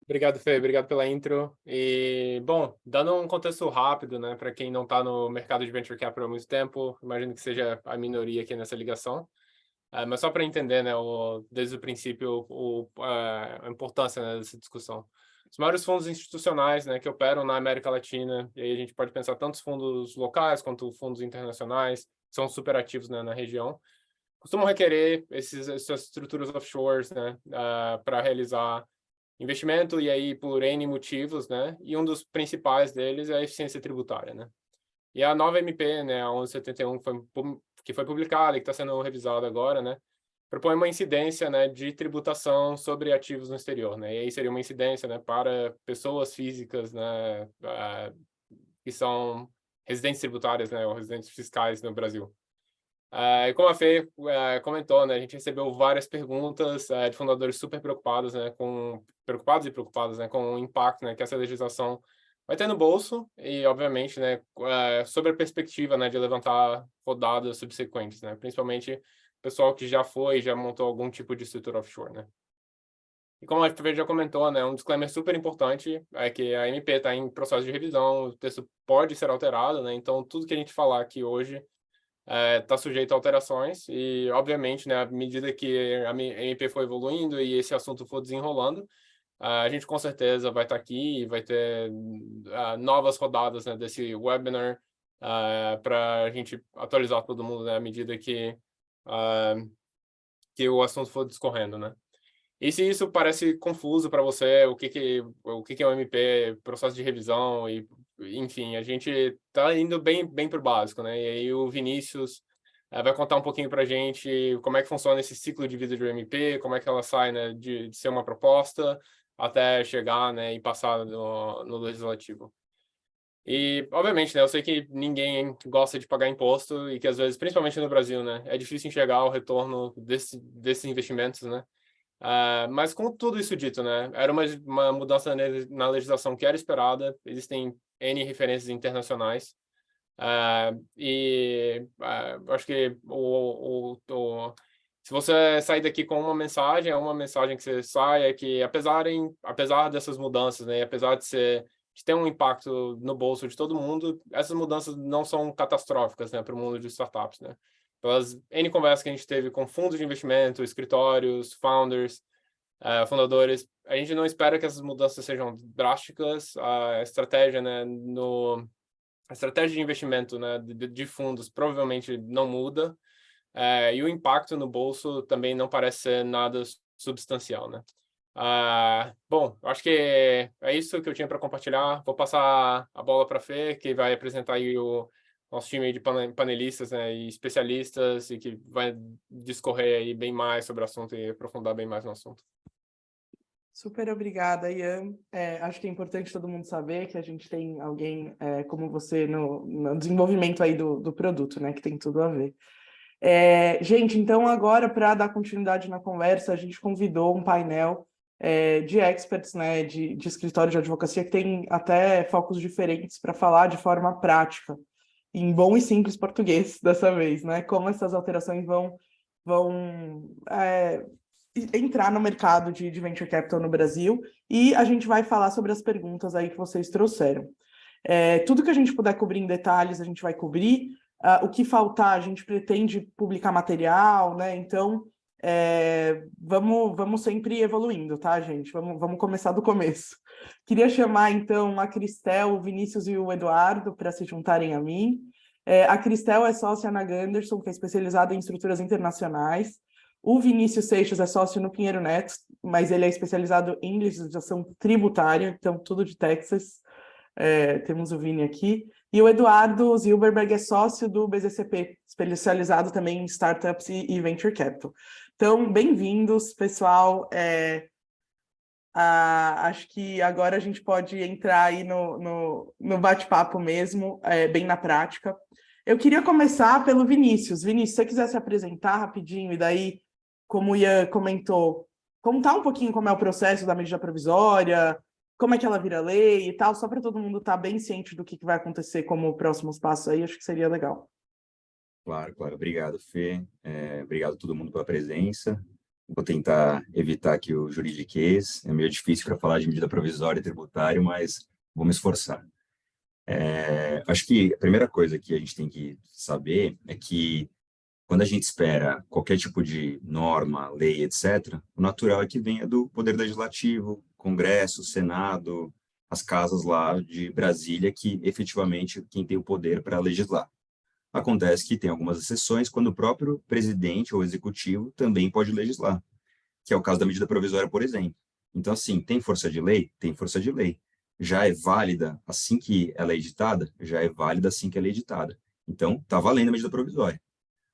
Obrigado, Fê. Obrigado pela intro. E, bom, dando um contexto rápido, né, para quem não está no mercado de venture capital há muito tempo, imagino que seja a minoria aqui nessa ligação. Mas só para entender, né, desde o princípio, a importância, né, dessa discussão. Os maiores fundos institucionais, né, que operam na América Latina, e aí a gente pode pensar tanto os fundos locais quanto fundos internacionais, que são super ativos, né, na região, costumam requerer essas estruturas offshores, né, para realizar investimento, e aí por N motivos, né? E um dos principais deles é a eficiência tributária, né? E a nova MP, né, a 1171, que foi publicada e que está sendo revisada agora, né? Propõe uma incidência, né, de tributação sobre ativos no exterior, né? E aí seria uma incidência, né, para pessoas físicas, né, que são residentes tributárias, né, ou residentes fiscais no Brasil. E como a Fê comentou, né, a gente recebeu várias perguntas de fundadores super preocupados, né, preocupados, né, com o impacto, né, que essa legislação vai ter no bolso e, obviamente, né, sobre a perspectiva, né, de levantar rodadas subsequentes, né, principalmente pessoal que já montou algum tipo de estrutura offshore, né. E como a Fê já comentou, né, um disclaimer super importante é que a MP está em processo de revisão, o texto pode ser alterado, né, então tudo que a gente falar aqui hoje está sujeito a alterações e, obviamente, né, à medida que a MP for evoluindo e esse assunto for desenrolando, a gente com certeza vai estar aqui e vai ter novas rodadas, né, desse webinar para a gente atualizar todo mundo, né, à medida que o assunto for discorrendo, né? E se isso parece confuso para você, o que é o MP, processo de revisão e, enfim, a gente está indo bem para o básico, né? E aí o Vinícius vai contar um pouquinho para a gente como é que funciona esse ciclo de vida de MP, como é que ela sai, né, de ser uma proposta até chegar, né, e passar no legislativo. E, obviamente, né, eu sei que ninguém gosta de pagar imposto e que às vezes, principalmente no Brasil, né, é difícil enxergar o retorno desses investimentos, né? Mas com tudo isso dito, né, era uma mudança na legislação que era esperada, existem N referências internacionais, eu acho que se você sair daqui com uma mensagem, é uma mensagem que você sai, é que apesar dessas mudanças, né, apesar de ter um impacto no bolso de todo mundo, essas mudanças não são catastróficas, né, para o mundo de startups, né. Pelas N conversas que a gente teve com fundos de investimento, escritórios, fundadores, a gente não espera que essas mudanças sejam drásticas. A estratégia de investimento, né, de fundos provavelmente não muda, e o impacto no bolso também não parece ser nada substancial, né? Bom, acho que é isso que eu tinha para compartilhar. Vou passar a bola para a Fê, que vai apresentar aí o nosso time de panelistas, né, e especialistas, e que vai discorrer aí bem mais sobre o assunto e aprofundar bem mais no assunto. Super obrigada, Ian. Acho que é importante todo mundo saber que a gente tem alguém como você no desenvolvimento aí do produto, né? Que tem tudo a ver. Gente, então agora, para dar continuidade na conversa, a gente convidou um painel de experts, né? De escritório de advocacia que tem até focos diferentes para falar de forma prática, em bom e simples português dessa vez, né? Como essas alterações vão entrar no mercado de venture capital no Brasil, e a gente vai falar sobre as perguntas aí que vocês trouxeram. Tudo que a gente puder cobrir em detalhes, a gente vai cobrir. O que faltar, a gente pretende publicar material, né? Então, vamos sempre evoluindo, tá, gente? Vamos começar do começo. Queria chamar, então, a Cristel, o Vinícius e o Eduardo para se juntarem a mim. A Cristel é sócia na Gunderson, que é especializada em estruturas internacionais. O Vinícius Seixas é sócio no Pinheiro Neto, mas ele é especializado em legislação tributária, então tudo de Texas. Temos o Vini aqui. E o Eduardo Zilberberg é sócio do BZCP, especializado também em startups e venture capital. Então, bem-vindos, pessoal. Acho que agora a gente pode entrar aí no bate-papo mesmo, bem na prática. Eu queria começar pelo Vinícius. Vinícius, se você quiser se apresentar rapidinho, e daí, como o Ian comentou, contar um pouquinho como é o processo da medida provisória, como é que ela vira lei e tal, só para todo mundo estar bem ciente do que vai acontecer como próximos passos aí, acho que seria legal. Claro, claro. Obrigado, Fê. Obrigado a todo mundo pela presença. Vou tentar evitar aqui o juridiquês. É meio difícil para falar de medida provisória e tributário, mas vou me esforçar. Acho que a primeira coisa que a gente tem que saber é que quando a gente espera qualquer tipo de norma, lei, etc., o natural é que venha do Poder Legislativo, Congresso, Senado, as casas lá de Brasília, que efetivamente quem tem o poder para legislar. Acontece que tem algumas exceções quando o próprio presidente ou executivo também pode legislar, que é o caso da medida provisória, por exemplo. Então, assim, tem força de lei? Tem força de lei. Já é válida assim que ela é editada? Já é válida assim que ela é editada. Então, está valendo a medida provisória.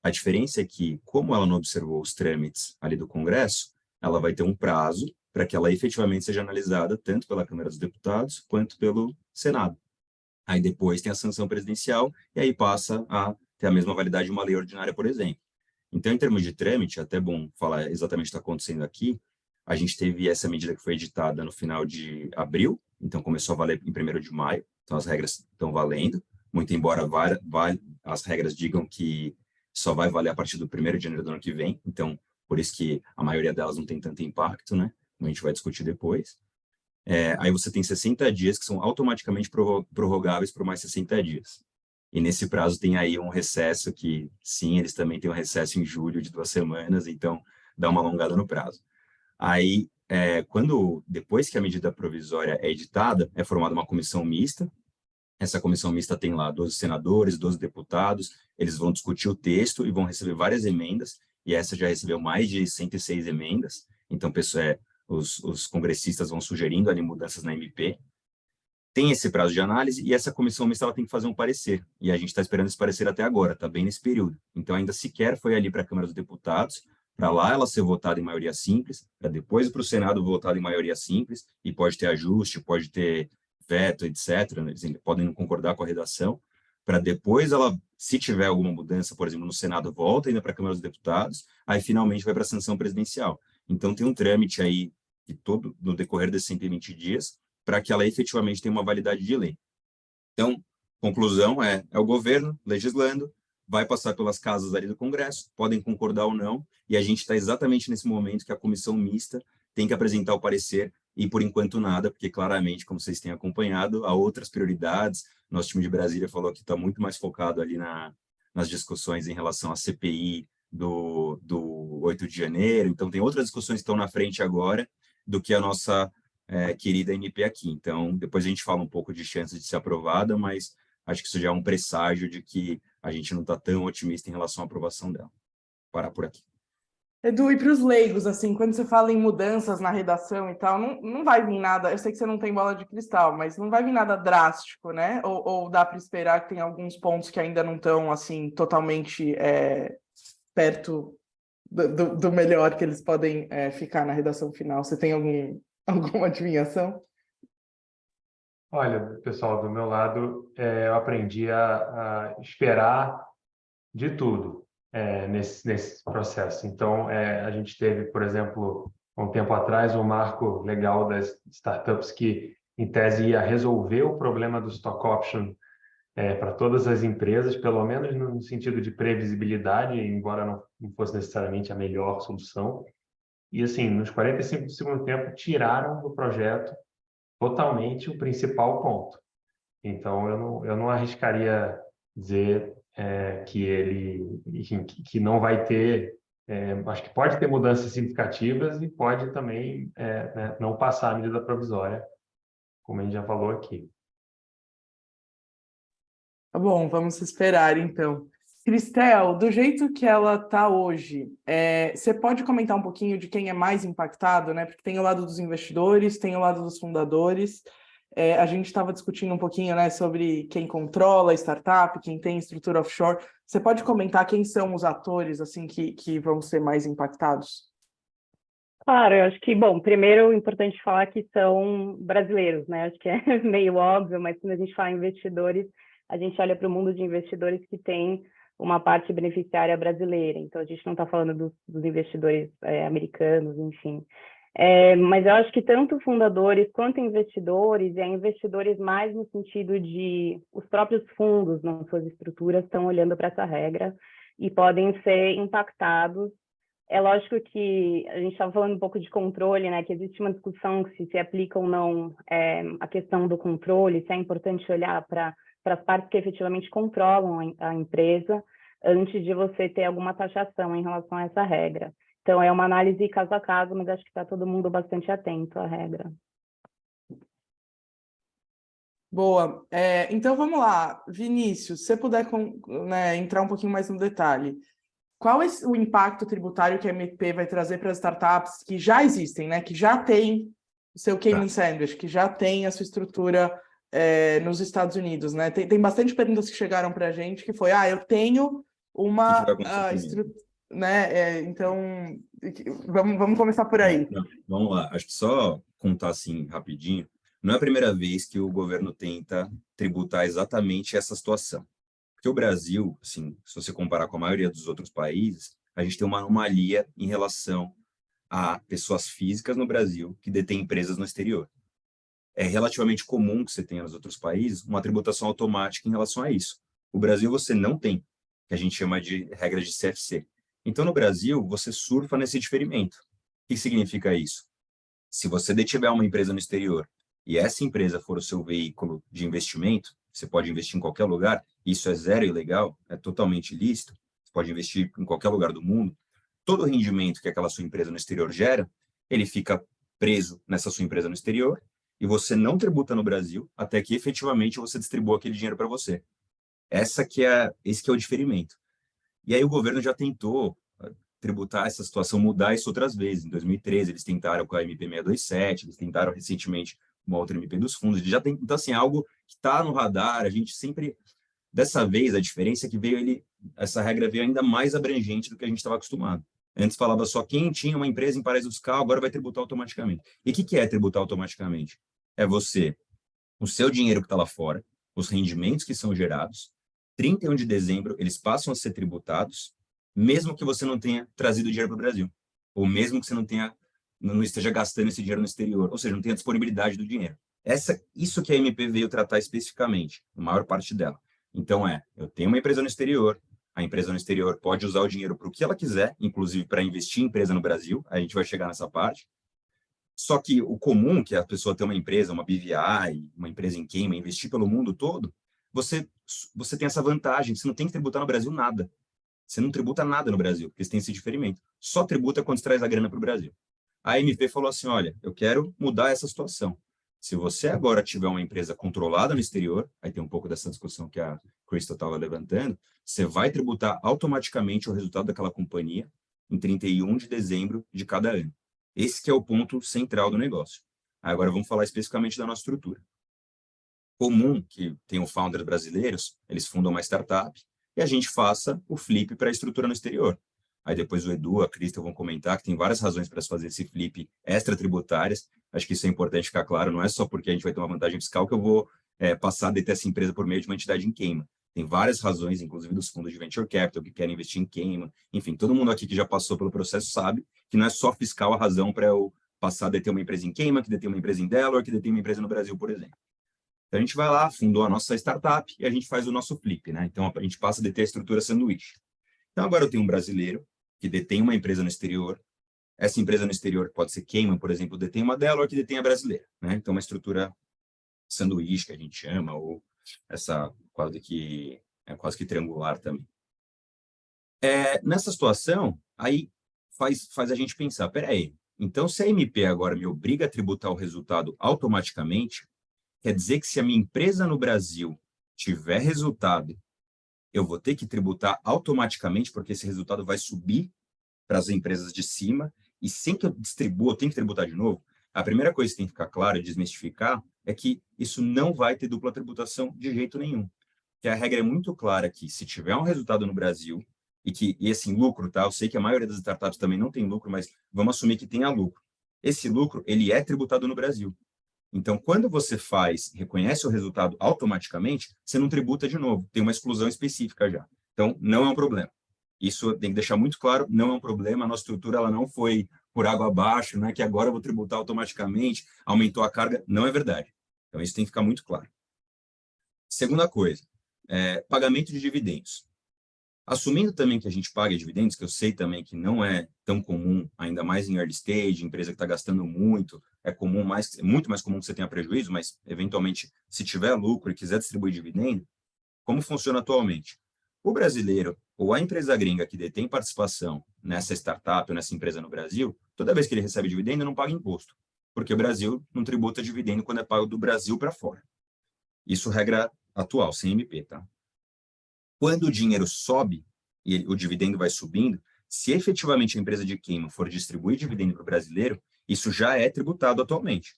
A diferença é que, como ela não observou os trâmites ali do Congresso, ela vai ter um prazo para que ela efetivamente seja analisada tanto pela Câmara dos Deputados quanto pelo Senado. Aí depois tem a sanção presidencial e aí passa a ter a mesma validade de uma lei ordinária, por exemplo. Então, em termos de trâmite, é até bom falar exatamente o que está acontecendo aqui. A gente teve essa medida que foi editada no final de abril, então começou a valer em 1º de maio, então as regras estão valendo, muito embora as regras digam que só vai valer a partir do 1º de janeiro do ano que vem, então por isso que a maioria delas não tem tanto impacto, né? Como a gente vai discutir depois. Aí você tem 60 dias que são automaticamente prorrogáveis por mais 60 dias. E nesse prazo tem aí um recesso que, sim, eles também têm um recesso em julho de 2 semanas, então dá uma alongada no prazo. Aí, depois que a medida provisória é editada, é formada uma comissão mista. Essa comissão mista tem lá 12 senadores, 12 deputados, eles vão discutir o texto e vão receber várias emendas, e essa já recebeu mais de 106 emendas, então os congressistas vão sugerindo ali mudanças na MP. Tem esse prazo de análise e essa comissão mista ela tem que fazer um parecer. E a gente está esperando esse parecer até agora, está bem nesse período. Então, ainda sequer foi ali para a Câmara dos Deputados, para lá ela ser votada em maioria simples, para depois para o Senado votada em maioria simples, e pode ter ajuste, pode ter veto, etc. Eles podem não concordar com a redação, para depois ela, se tiver alguma mudança, por exemplo, no Senado, volta ainda para a Câmara dos Deputados, aí finalmente vai para a sanção presidencial. Então, tem um trâmite aí, que todo, no decorrer desses 120 dias, para que ela efetivamente tenha uma validade de lei. Então, conclusão é o governo legislando, vai passar pelas casas ali do Congresso, podem concordar ou não, e a gente está exatamente nesse momento que a comissão mista tem que apresentar o parecer, e por enquanto nada, porque claramente, como vocês têm acompanhado, há outras prioridades. Nosso time de Brasília falou que está muito mais focado ali nas discussões em relação à CPI do 8 de janeiro, então tem outras discussões que estão na frente agora do que a nossa querida MP aqui. Então, depois a gente fala um pouco de chance de ser aprovada, mas acho que isso já é um presságio de que a gente não está tão otimista em relação à aprovação dela. Vou parar por aqui. Edu, e para os leigos, assim, quando você fala em mudanças na redação e tal, não vai vir nada, eu sei que você não tem bola de cristal, mas não vai vir nada drástico, né? Ou dá para esperar que tem alguns pontos que ainda não estão, assim, totalmente perto do melhor que eles podem ficar na redação final? Você tem alguma adivinhação? Olha, pessoal, do meu lado, eu aprendi a esperar de tudo nesse processo. Então, a gente teve, por exemplo, há um tempo atrás, um marco legal das startups que, em tese, ia resolver o problema do stock option para todas as empresas, pelo menos no sentido de previsibilidade, embora não fosse necessariamente a melhor solução. E, assim, nos 45 do segundo tempo, tiraram do projeto totalmente o principal ponto. Então, eu não arriscaria dizer que ele, enfim, que não vai ter. Acho que pode ter mudanças significativas e pode também né, não passar a medida provisória, como a gente já falou aqui. Tá bom, vamos esperar então. Cristel, do jeito que ela está hoje, você pode comentar um pouquinho de quem é mais impactado, né? Porque tem o lado dos investidores, tem o lado dos fundadores. A gente estava discutindo um pouquinho, né, sobre quem controla a startup, quem tem estrutura offshore. Você pode comentar quem são os atores assim que vão ser mais impactados? Claro, eu acho que, bom, primeiro é importante falar que são brasileiros, né? Acho que é meio óbvio, mas quando a gente fala em investidores, a gente olha para o mundo de investidores que tem uma parte beneficiária brasileira. Então, a gente não está falando dos investidores americanos, enfim. Mas eu acho que tanto fundadores quanto investidores, e investidores mais no sentido de os próprios fundos nas suas estruturas estão olhando para essa regra e podem ser impactados É lógico que a gente estava falando um pouco de controle, né? Que existe uma discussão se aplica ou não a questão do controle, se é importante olhar para as partes que efetivamente controlam a empresa antes de você ter alguma taxação em relação a essa regra. Então, é uma análise caso a caso, mas acho que está todo mundo bastante atento à regra. Boa. Então, vamos lá. Vinícius, se você puder entrar um pouquinho mais no detalhe. Qual é o impacto tributário que a MP vai trazer para as startups que já existem, né? Que já tem o seu Cayman Sandwich, que já tem a sua estrutura nos Estados Unidos, né? Tem bastante perguntas que chegaram para a gente que foi, eu tenho uma estrutura, né? Então, vamos começar por aí. Vamos lá. Acho que só contar assim rapidinho. Não é a primeira vez que o governo tenta tributar exatamente essa situação. Porque o Brasil, assim, se você comparar com a maioria dos outros países, a gente tem uma anomalia em relação a pessoas físicas no Brasil que detêm empresas no exterior. É relativamente comum que você tenha nos outros países uma tributação automática em relação a isso. O Brasil você não tem, que a gente chama de regra de CFC. Então, no Brasil, você surfa nesse diferimento. O que significa isso? Se você detiver uma empresa no exterior e essa empresa for o seu veículo de investimento, você pode investir em qualquer lugar, isso é zero ilegal, é totalmente ilícito, você pode investir em qualquer lugar do mundo, todo o rendimento que aquela sua empresa no exterior gera, ele fica preso nessa sua empresa no exterior e você não tributa no Brasil até que efetivamente você distribua aquele dinheiro para você. Esse que é o diferimento. E aí o governo já tentou tributar essa situação, mudar isso outras vezes. Em 2013, eles tentaram com a MP 627, eles tentaram recentemente uma outra MP dos fundos. Eles já tem, então, assim, algo que está no radar, a gente sempre... Dessa vez, a diferença é que essa regra veio ainda mais abrangente do que a gente estava acostumado. Antes falava só quem tinha uma empresa em paraíso fiscal, agora vai tributar automaticamente. E o que é tributar automaticamente? É o seu dinheiro que está lá fora, os rendimentos que são gerados, 31 de dezembro, eles passam a ser tributados, mesmo que você não tenha trazido dinheiro para o Brasil, ou mesmo que você não esteja gastando esse dinheiro no exterior, ou seja, não tenha disponibilidade do dinheiro. Isso que a MP veio tratar especificamente, a maior parte dela. Então, eu tenho uma empresa no exterior, a empresa no exterior pode usar o dinheiro para o que ela quiser, inclusive para investir em empresa no Brasil, a gente vai chegar nessa parte. Só que o comum, que é a pessoa ter uma empresa, uma BVI, uma empresa em Cayman, investir pelo mundo todo, você tem essa vantagem, você não tem que tributar no Brasil nada. Você não tributa nada no Brasil, porque você tem esse diferimento. Só tributa quando você traz a grana para o Brasil. A MP falou assim, olha, eu quero mudar essa situação. Se você agora tiver uma empresa controlada no exterior, aí tem um pouco dessa discussão que a Crystal estava levantando, você vai tributar automaticamente o resultado daquela companhia em 31 de dezembro de cada ano. Esse que é o ponto central do negócio. Agora vamos falar especificamente da nossa estrutura. Comum que tem o founder brasileiros, eles fundam uma startup e a gente faça o flip para a estrutura no exterior. Aí depois o Edu, a Crystal vão comentar que tem várias razões para se fazer esse flip extra-tributárias. Acho que isso é importante ficar claro, não é só porque a gente vai ter uma vantagem fiscal que eu vou passar a deter essa empresa por meio de uma entidade em Cayman. Tem várias razões, inclusive dos fundos de Venture Capital, que querem investir em Cayman. Enfim, todo mundo aqui que já passou pelo processo sabe que não é só fiscal a razão para eu passar a deter uma empresa em Cayman, que detém uma empresa em Delaware, que detém uma empresa no Brasil, por exemplo. Então, a gente vai lá, fundou a nossa startup e a gente faz o nosso flip, né? Então, a gente passa a deter a estrutura sanduíche. Então, agora eu tenho um brasileiro que detém uma empresa no exterior. Essa empresa no exterior pode ser Cayman, por exemplo, detém uma Delaware que detém a brasileira, né? Então, uma estrutura sanduíche, que a gente chama, ou essa quase que triangular também. Nessa situação, aí faz a gente pensar, peraí, então se a MP agora me obriga a tributar o resultado automaticamente, quer dizer que se a minha empresa no Brasil tiver resultado, eu vou ter que tributar automaticamente, porque esse resultado vai subir para as empresas de cima, e sem que eu distribua, eu tenho que tributar de novo. A primeira coisa que tem que ficar claro e desmistificar é que isso não vai ter dupla tributação de jeito nenhum. Que a regra é muito clara que se tiver um resultado no Brasil, e assim, lucro, tá? Eu sei que a maioria das startups também não tem lucro, mas vamos assumir que tenha lucro. Esse lucro, ele é tributado no Brasil. Então, quando você reconhece o resultado automaticamente, você não tributa de novo, tem uma exclusão específica já. Então, não é um problema. Isso tem que deixar muito claro, não é um problema, a nossa estrutura ela não foi por água abaixo, não é que agora eu vou tributar automaticamente, aumentou a carga, não é verdade. Então, isso tem que ficar muito claro. Segunda coisa, pagamento de dividendos. Assumindo também que a gente paga dividendos, que eu sei também que não é tão comum, ainda mais em early stage, empresa que está gastando muito, é muito mais comum que você tenha prejuízo, mas eventualmente, se tiver lucro e quiser distribuir dividendo, como funciona atualmente? O brasileiro ou a empresa gringa que detém participação nessa startup ou nessa empresa no Brasil, toda vez que ele recebe dividendo, não paga imposto, porque o Brasil não tributa dividendo quando é pago do Brasil para fora. Isso regra atual, sem MP, tá? Quando o dinheiro sobe e o dividendo vai subindo, se efetivamente a empresa de Cayman for distribuir dividendo para o brasileiro, isso já é tributado atualmente.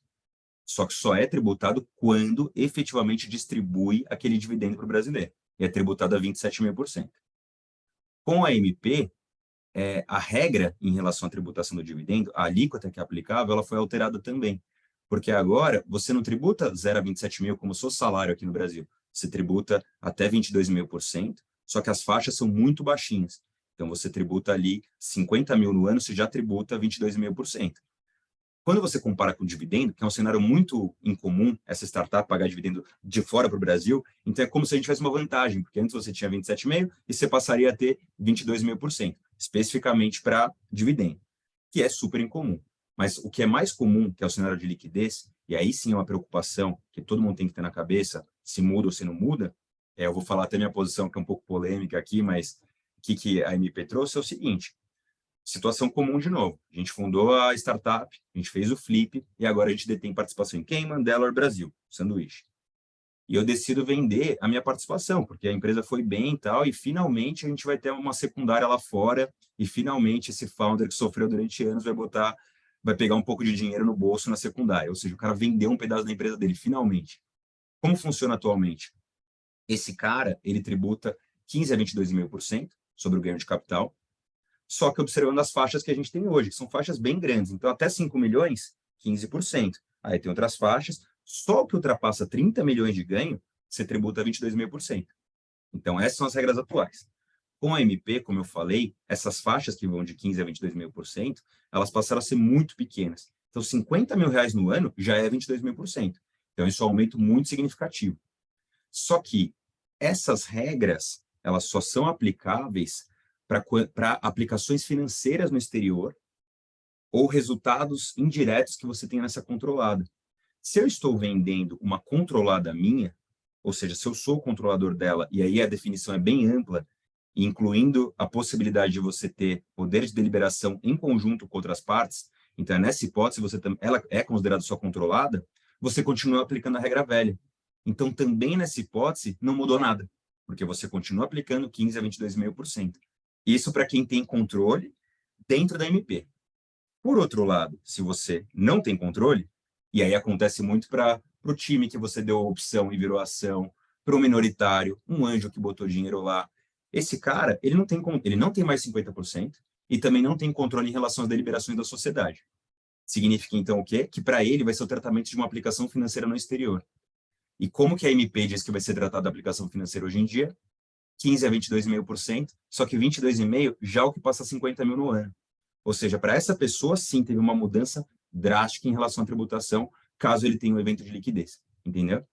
Só que só é tributado quando efetivamente distribui aquele dividendo para o brasileiro. E é tributado a 27,5%. Com a MP, a regra em relação à tributação do dividendo, a alíquota que é aplicável, ela foi alterada também. Porque agora você não tributa 0 a 27 mil como se fosse salário aqui no Brasil. Você tributa até 22,5%, só que as faixas são muito baixinhas. Então você tributa ali 50 mil no ano, você já tributa 22,5%. Quando você compara com o dividendo, que é um cenário muito incomum, essa startup pagar dividendo de fora para o Brasil, então é como se a gente tivesse uma vantagem, porque antes você tinha 27,5% e você passaria a ter 22,5%, especificamente para dividendo, que é super incomum. Mas o que é mais comum, que é o cenário de liquidez, e aí sim é uma preocupação que todo mundo tem que ter na cabeça, se muda ou se não muda, eu vou falar até minha posição, que é um pouco polêmica aqui, mas o que a MP trouxe é o seguinte: situação comum de novo. A gente fundou a startup, a gente fez o flip e agora a gente detém participação em Cayman, Delaware, Brasil, sanduíche. E eu decido vender a minha participação, porque a empresa foi bem e tal, e finalmente a gente vai ter uma secundária lá fora, e finalmente esse founder que sofreu durante anos vai pegar um pouco de dinheiro no bolso na secundária. Ou seja, o cara vendeu um pedaço da empresa dele, finalmente. Como funciona atualmente? Esse cara, ele tributa 15 a 22,5% sobre o ganho de capital, só que observando as faixas que a gente tem hoje, que são faixas bem grandes. Então, até 5 milhões, 15%. Aí tem outras faixas, só o que ultrapassa 30 milhões de ganho, você tributa 22,5%. Então, essas são as regras atuais. Com a MP, como eu falei, essas faixas que vão de 15 a 22,5%, elas passaram a ser muito pequenas. Então, 50 mil reais no ano já é 22,5%. Então, isso é um aumento muito significativo. Só que essas regras, elas só são aplicáveis para aplicações financeiras no exterior ou resultados indiretos que você tem nessa controlada. Se eu estou vendendo uma controlada minha, ou seja, se eu sou o controlador dela, e aí a definição é bem ampla, incluindo a possibilidade de você ter poder de deliberação em conjunto com outras partes, então nessa hipótese ela é considerada sua controlada, você continua aplicando a regra velha. Então também nessa hipótese não mudou nada, porque você continua aplicando 15 a 22,5%. Isso para quem tem controle dentro da MP. Por outro lado, se você não tem controle, e aí acontece muito para o time que você deu a opção e virou ação, para o minoritário, um anjo que botou dinheiro lá, esse cara, ele não tem mais 50% e também não tem controle em relação às deliberações da sociedade. Significa, então, o quê? Que para ele vai ser o tratamento de uma aplicação financeira no exterior. E como que a MP diz que vai ser tratada a aplicação financeira hoje em dia? 15 a 22,5%, só que 22,5% já é o que passa 50 mil no ano. Ou seja, para essa pessoa, sim, teve uma mudança drástica em relação à tributação, caso ele tenha um evento de liquidez, entendeu?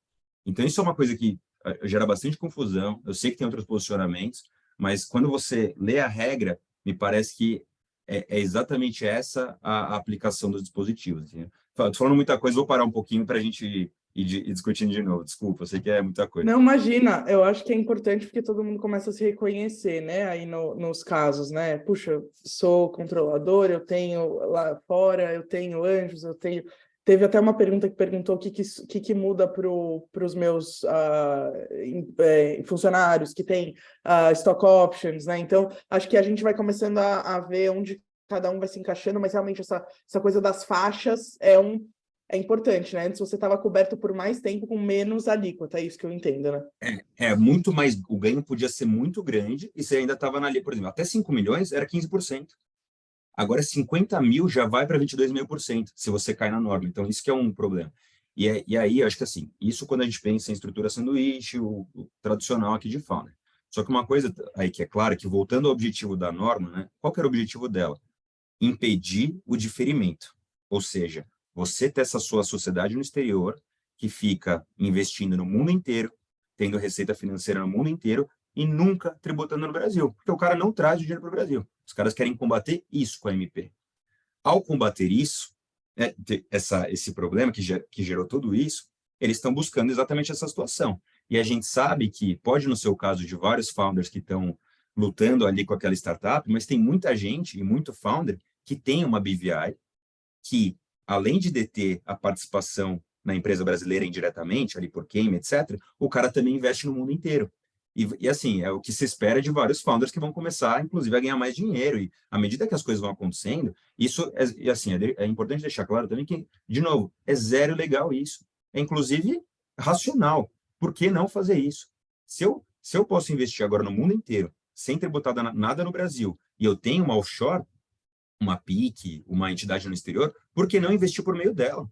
Então, isso é uma coisa que gera bastante confusão, eu sei que tem outros posicionamentos, mas quando você lê a regra, me parece que é exatamente essa a aplicação dos dispositivos. Estou falando muita coisa, vou parar um pouquinho para a gente ir discutindo de novo, desculpa, eu sei que é muita coisa. Não, imagina, eu acho que é importante porque todo mundo começa a se reconhecer, né, aí nos casos, né, puxa, sou controlador, eu tenho lá fora, eu tenho anjos, eu tenho... Teve até uma pergunta que perguntou o que muda para os meus funcionários que têm stock options, né, então acho que a gente vai começando a ver onde cada um vai se encaixando, mas realmente essa coisa das faixas é importante, né? Antes você estava coberto por mais tempo com menos alíquota, é isso que eu entendo, né? Muito mais, o ganho podia ser muito grande e você ainda estava na linha, por exemplo, até 5 milhões era 15%. Agora 50 mil já vai para 22,5% se você cai na norma. Então, isso que é um problema. E aí, eu acho que assim, isso quando a gente pensa em estrutura sanduíche, o tradicional aqui de Founder. Só que uma coisa aí que é clara, que voltando ao objetivo da norma, né? Qual que era o objetivo dela? Impedir o diferimento. Ou seja, você ter essa sua sociedade no exterior que fica investindo no mundo inteiro, tendo receita financeira no mundo inteiro, e nunca tributando no Brasil, porque o cara não traz o dinheiro para o Brasil. Os caras querem combater isso com a MP. Ao combater isso, né, esse problema que gerou tudo isso, eles estão buscando exatamente essa situação. E a gente sabe que, pode no seu caso de vários founders que estão lutando ali com aquela startup, mas tem muita gente e muito founder que tem uma BVI que, além de deter a participação na empresa brasileira indiretamente, ali por Cayman, etc., o cara também investe no mundo inteiro. E assim, é o que se espera de vários founders que vão começar, inclusive, a ganhar mais dinheiro. E à medida que as coisas vão acontecendo, isso e assim, é importante deixar claro também que, de novo, é zero legal isso. É, inclusive, racional. Por que não fazer isso? Se eu posso investir agora no mundo inteiro, sem tributar nada no Brasil, e eu tenho uma offshore, uma PIC, uma entidade no exterior, por que não investir por meio dela?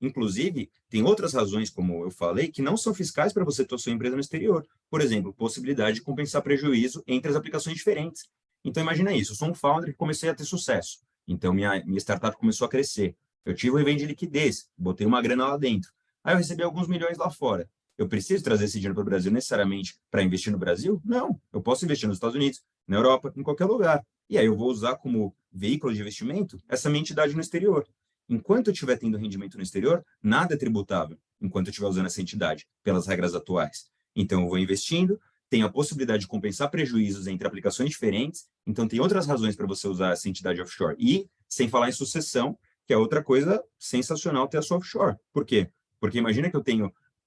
Inclusive, tem outras razões, como eu falei, que não são fiscais para você ter sua empresa no exterior. Por exemplo, possibilidade de compensar prejuízo entre as aplicações diferentes. Então, imagina isso, eu sou um founder que comecei a ter sucesso. Então, minha startup começou a crescer. Eu tive um evento de liquidez, botei uma grana lá dentro. Aí eu recebi alguns milhões lá fora. Eu preciso trazer esse dinheiro para o Brasil necessariamente para investir no Brasil? Não, eu posso investir nos Estados Unidos, na Europa, em qualquer lugar. E aí eu vou usar como veículo de investimento essa minha entidade no exterior. Enquanto eu estiver tendo rendimento no exterior, nada é tributável, enquanto eu estiver usando essa entidade, pelas regras atuais. Então, eu vou investindo, tenho a possibilidade de compensar prejuízos entre aplicações diferentes, então tem outras razões para você usar essa entidade offshore. E, sem falar em sucessão, que é outra coisa sensacional ter a sua offshore. Por quê? Porque imagina que eu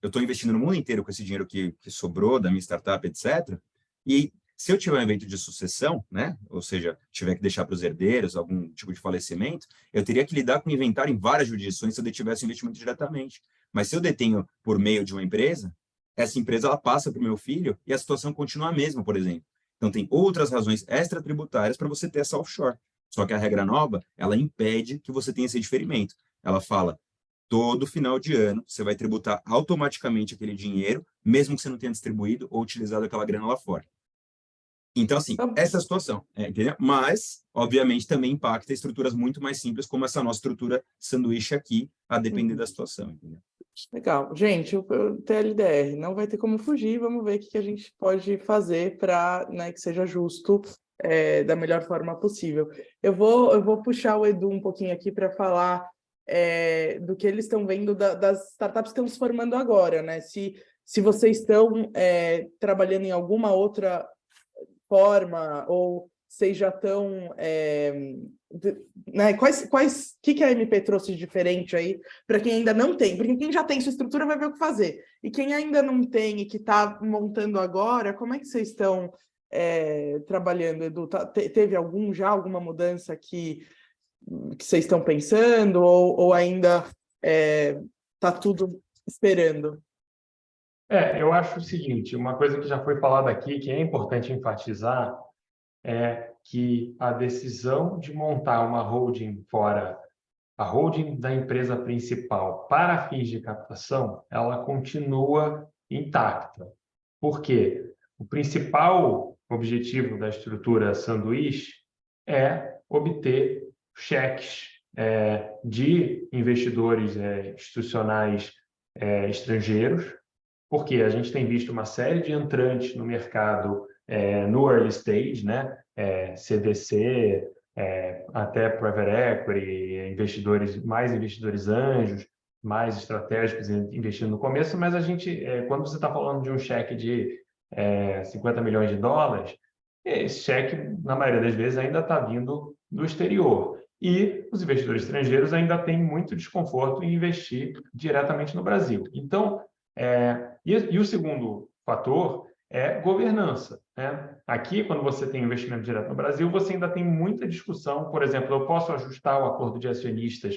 estou investindo no mundo inteiro com esse dinheiro que sobrou da minha startup, etc., e se eu tiver um evento de sucessão, né, ou seja, tiver que deixar para os herdeiros algum tipo de falecimento, eu teria que lidar com o inventário em várias jurisdições se eu detivesse investimento diretamente. Mas se eu detenho por meio de uma empresa, essa empresa ela passa para o meu filho e a situação continua a mesma, por exemplo. Então, tem outras razões extratributárias para você ter essa offshore. Só que a regra nova, ela impede que você tenha esse diferimento. Ela fala, todo final de ano, você vai tributar automaticamente aquele dinheiro, mesmo que você não tenha distribuído ou utilizado aquela grana lá fora. Então, assim, essa é a situação, entendeu? Mas, obviamente, também impacta estruturas muito mais simples, como essa nossa estrutura sanduíche aqui, a depender da situação, entendeu? Legal. Gente, o TLDR não vai ter como fugir, vamos ver o que a gente pode fazer para, né, que seja justo da melhor forma possível. Eu vou puxar o Edu um pouquinho aqui para falar do que eles estão vendo das startups que estão se formando agora, né? Se vocês estão trabalhando em alguma outra forma, ou vocês já estão... né, que a MP trouxe de diferente aí para quem ainda não tem? Porque quem já tem sua estrutura vai ver o que fazer. E quem ainda não tem e que está montando agora, como é que vocês estão trabalhando, Edu? Teve alguma mudança que vocês estão pensando, ou ainda está tudo esperando? Eu acho o seguinte, uma coisa que já foi falada aqui, que é importante enfatizar, é que a decisão de montar uma holding fora, a holding da empresa principal para fins de captação, ela continua intacta. Por quê? O principal objetivo da estrutura sanduíche é obter cheques de investidores institucionais estrangeiros, porque a gente tem visto uma série de entrantes no mercado no early stage, né? CDC, até private equity, mais investidores anjos, mais estratégicos investindo no começo, mas a gente, quando você está falando de um cheque de 50 milhões de dólares, esse cheque, na maioria das vezes, ainda está vindo do exterior. E os investidores estrangeiros ainda têm muito desconforto em investir diretamente no Brasil. Então, e o segundo fator é governança, né? Aqui, quando você tem investimento direto no Brasil, você ainda tem muita discussão. Por exemplo, eu posso ajustar o acordo de acionistas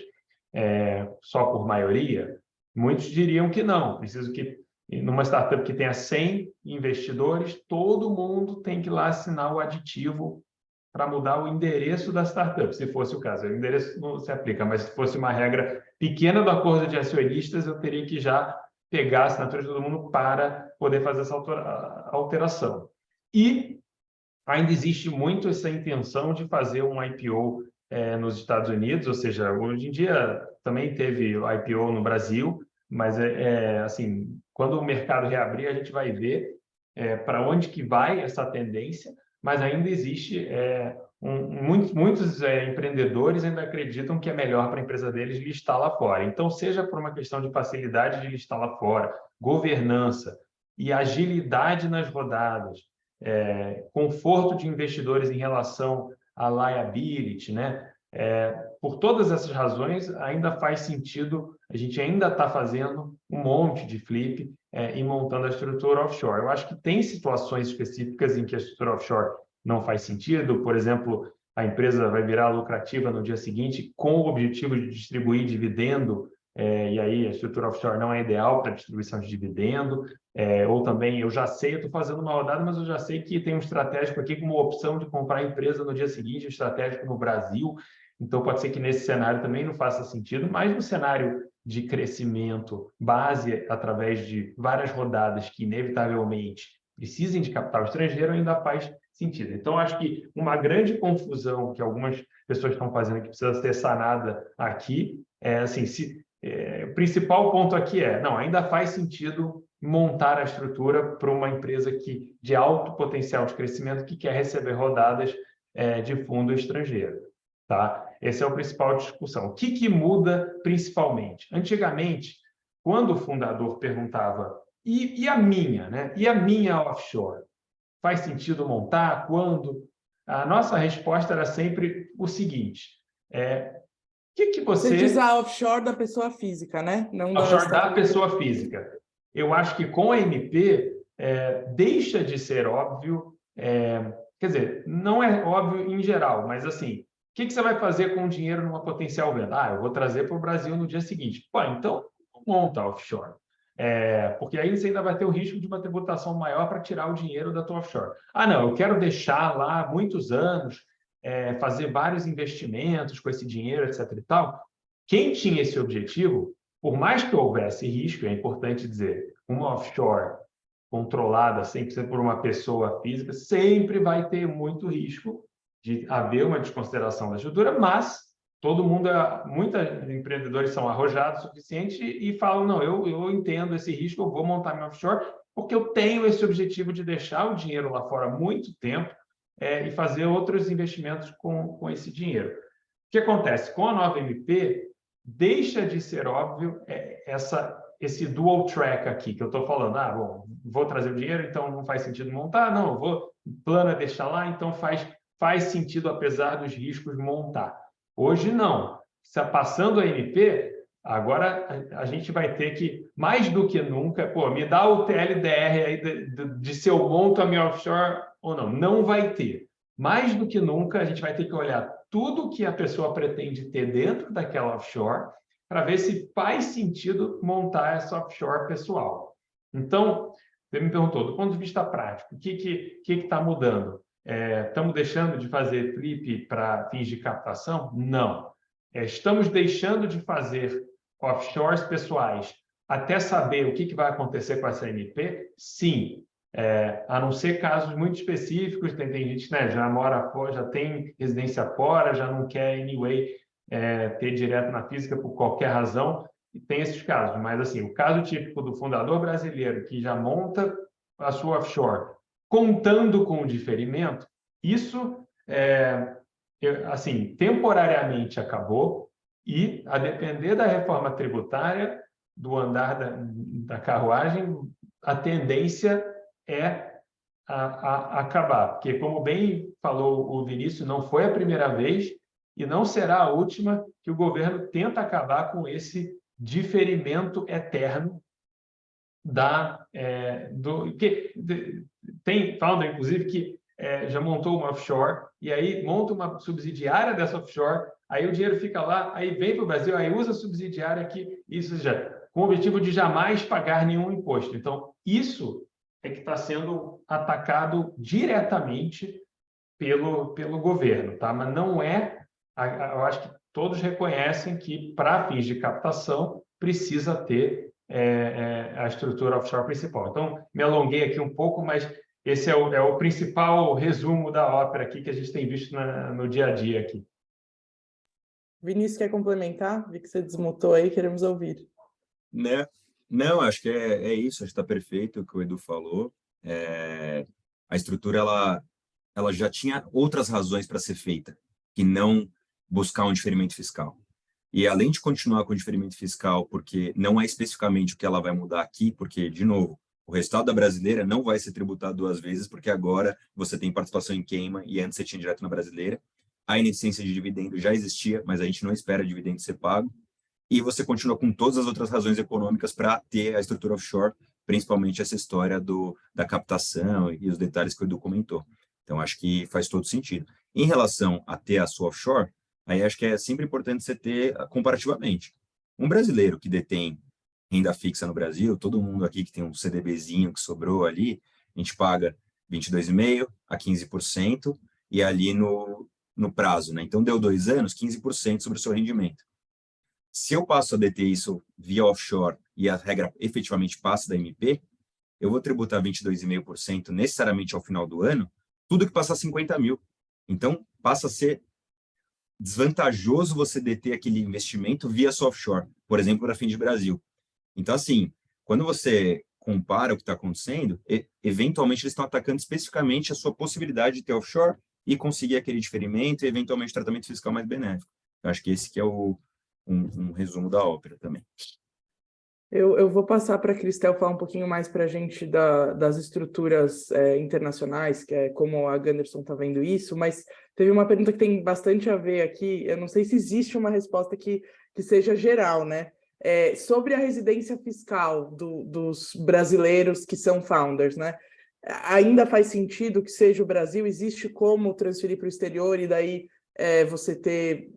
só por maioria? Muitos diriam que não. Preciso que, numa startup que tenha 100 investidores, todo mundo tem que ir lá assinar o aditivo para mudar o endereço da startup, se fosse o caso. O endereço não se aplica, mas se fosse uma regra pequena do acordo de acionistas, eu teria que já pegar a assinatura de todo mundo para poder fazer essa alteração. E ainda existe muito essa intenção de fazer um IPO nos Estados Unidos, ou seja, hoje em dia também teve IPO no Brasil, mas assim, quando o mercado reabrir, a gente vai ver para onde que vai essa tendência, mas ainda existe muitos empreendedores ainda acreditam que é melhor para a empresa deles listar lá fora. Então, seja por uma questão de facilidade de listar lá fora, governança e agilidade nas rodadas, conforto de investidores em relação à liability, né? Por todas essas razões, ainda faz sentido, a gente ainda está fazendo um monte de flip e montando a estrutura offshore. Eu acho que tem situações específicas em que a estrutura offshore não faz sentido, por exemplo, a empresa vai virar lucrativa no dia seguinte com o objetivo de distribuir dividendo, e aí a estrutura offshore não é ideal para distribuição de dividendo, ou também, eu estou fazendo uma rodada, mas eu já sei que tem um estratégico aqui com uma opção de comprar a empresa no dia seguinte, um estratégico no Brasil, então pode ser que nesse cenário também não faça sentido, mas no cenário de crescimento base através de várias rodadas que inevitavelmente precisem de capital estrangeiro ainda faz sentido. Então, acho que uma grande confusão que algumas pessoas estão fazendo que precisa ser sanada aqui é assim, o principal ponto aqui não, ainda faz sentido montar a estrutura para uma empresa de alto potencial de crescimento que quer receber rodadas de fundo estrangeiro. Tá? Essa é a principal discussão. O que muda principalmente? Antigamente, quando o fundador perguntava e a minha, né? E a minha offshore? Faz sentido montar? Quando? A nossa resposta era sempre o seguinte: que você... Você diz a offshore da pessoa física, né? Não offshore da pessoa física. Eu acho que com a MP deixa de ser óbvio, quer dizer, não é óbvio em geral, mas assim, o que você vai fazer com o dinheiro numa potencial venda? Eu vou trazer para o Brasil no dia seguinte. Pô, então monta offshore. Porque aí você ainda vai ter o risco de uma tributação maior para tirar o dinheiro da tua offshore. Não, eu quero deixar lá muitos anos, fazer vários investimentos com esse dinheiro, etc. e tal. Quem tinha esse objetivo, por mais que houvesse risco, é importante dizer, uma offshore controlada 100% por uma pessoa física, sempre vai ter muito risco de haver uma desconsideração da estrutura, mas muitos empreendedores são arrojados o suficiente e falam, não, eu entendo esse risco, eu vou montar meu offshore, porque eu tenho esse objetivo de deixar o dinheiro lá fora há muito tempo e fazer outros investimentos com esse dinheiro. O que acontece? Com a nova MP, deixa de ser óbvio esse dual track aqui que eu estou falando. Bom, vou trazer o dinheiro, então não faz sentido montar. Não, o plano é deixar lá, então faz sentido, apesar dos riscos, montar. Hoje, não. Passando a MP, agora a gente vai ter que, mais do que nunca, me dá o TLDR aí de se eu monto a minha offshore ou não. Não vai ter. Mais do que nunca, a gente vai ter que olhar tudo que a pessoa pretende ter dentro daquela offshore para ver se faz sentido montar essa offshore pessoal. Então, você me perguntou, do ponto de vista prático, o que está mudando? Estamos deixando de fazer flip para fins de captação? Não. Estamos deixando de fazer offshores pessoais até saber o que vai acontecer com essa MP? Sim. A não ser casos muito específicos, tem gente que já mora fora, já tem residência fora, já não quer, anyway, ter direto na física por qualquer razão, e tem esses casos. Mas, assim, o caso típico do fundador brasileiro que já monta a sua offshore contando com o diferimento, isso, assim, temporariamente acabou e, a depender da reforma tributária, do andar da carruagem, a tendência é acabar. Porque, como bem falou o Vinícius, não foi a primeira vez e não será a última que o governo tenta acabar com esse diferimento eterno tem founder, inclusive, que já montou uma offshore e aí monta uma subsidiária dessa offshore, aí o dinheiro fica lá, aí vem para o Brasil, aí usa a subsidiária aqui, isso já com o objetivo de jamais pagar nenhum imposto. Então, isso é que está sendo atacado diretamente pelo governo, tá? Mas não eu acho que todos reconhecem que, para fins de captação, precisa ter a estrutura offshore principal. Então, me alonguei aqui um pouco, mas esse é o principal resumo da ópera aqui que a gente tem visto no dia a dia aqui. Vinícius, quer complementar? Vi que você desmutou aí, queremos ouvir. Né? Não, acho que é isso, acho que está perfeito o que o Edu falou. a estrutura ela já tinha outras razões para ser feita, que não buscar um diferimento fiscal. E além de continuar com o diferimento fiscal, porque não é especificamente o que ela vai mudar aqui, porque, de novo, o resultado da brasileira não vai ser tributado 2 vezes, porque agora você tem participação em queima e antes você tinha direto na brasileira. A inexistência de dividendo já existia, mas a gente não espera dividendo ser pago. E você continua com todas as outras razões econômicas para ter a estrutura offshore, principalmente essa história da captação e os detalhes que o Edu comentou. Então, acho que faz todo sentido. Em relação a ter a sua offshore, aí acho que é sempre importante você ter comparativamente. Um brasileiro que detém renda fixa no Brasil, todo mundo aqui que tem um CDBzinho que sobrou ali, a gente paga 22,5% a 15%, e ali no prazo, né? Então, deu 2 anos, 15% sobre o seu rendimento. Se eu passo a deter isso via offshore e a regra efetivamente passa da MP, eu vou tributar 22,5% necessariamente ao final do ano, tudo que passar 50 mil. Então, passa a ser desvantajoso você deter aquele investimento via sua offshore, por exemplo, para fins de Brasil. Então, assim, quando você compara o que está acontecendo, eventualmente eles estão atacando especificamente a sua possibilidade de ter offshore e conseguir aquele diferimento e, eventualmente, tratamento fiscal mais benéfico. Eu acho que esse que é um resumo da ópera também. Eu vou passar para a Cristel falar um pouquinho mais para a gente das estruturas internacionais, que é como a Gunderson está vendo isso, mas teve uma pergunta que tem bastante a ver aqui, eu não sei se existe uma resposta que seja geral, né? Sobre a residência fiscal dos brasileiros que são founders, né? Ainda faz sentido que seja o Brasil? Existe como transferir para o exterior e daí você ter...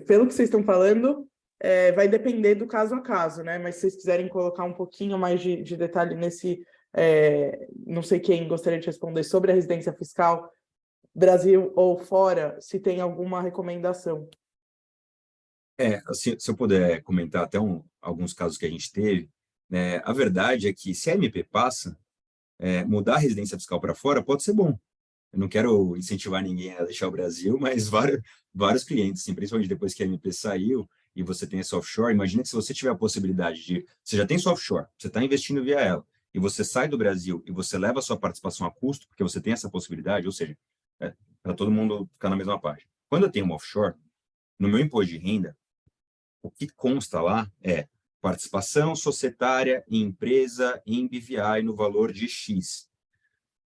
Pelo que vocês estão falando... vai depender do caso a caso, né? Mas se vocês quiserem colocar um pouquinho mais de detalhe nesse, não sei quem gostaria de responder sobre a residência fiscal, Brasil ou fora, se tem alguma recomendação. Assim, se eu puder comentar até alguns casos que a gente teve, né, a verdade é que se a MP passa, mudar a residência fiscal para fora pode ser bom. Eu não quero incentivar ninguém a deixar o Brasil, mas vários clientes, assim, principalmente depois que a MP saiu e você tem essa offshore, imagina que se você tiver a possibilidade de... Você já tem sua offshore, você está investindo via ela, e você sai do Brasil e você leva a sua participação a custo, porque você tem essa possibilidade, ou seja, para todo mundo ficar na mesma página. Quando eu tenho uma offshore, no meu imposto de renda, o que consta lá é participação societária em empresa em BVI no valor de X.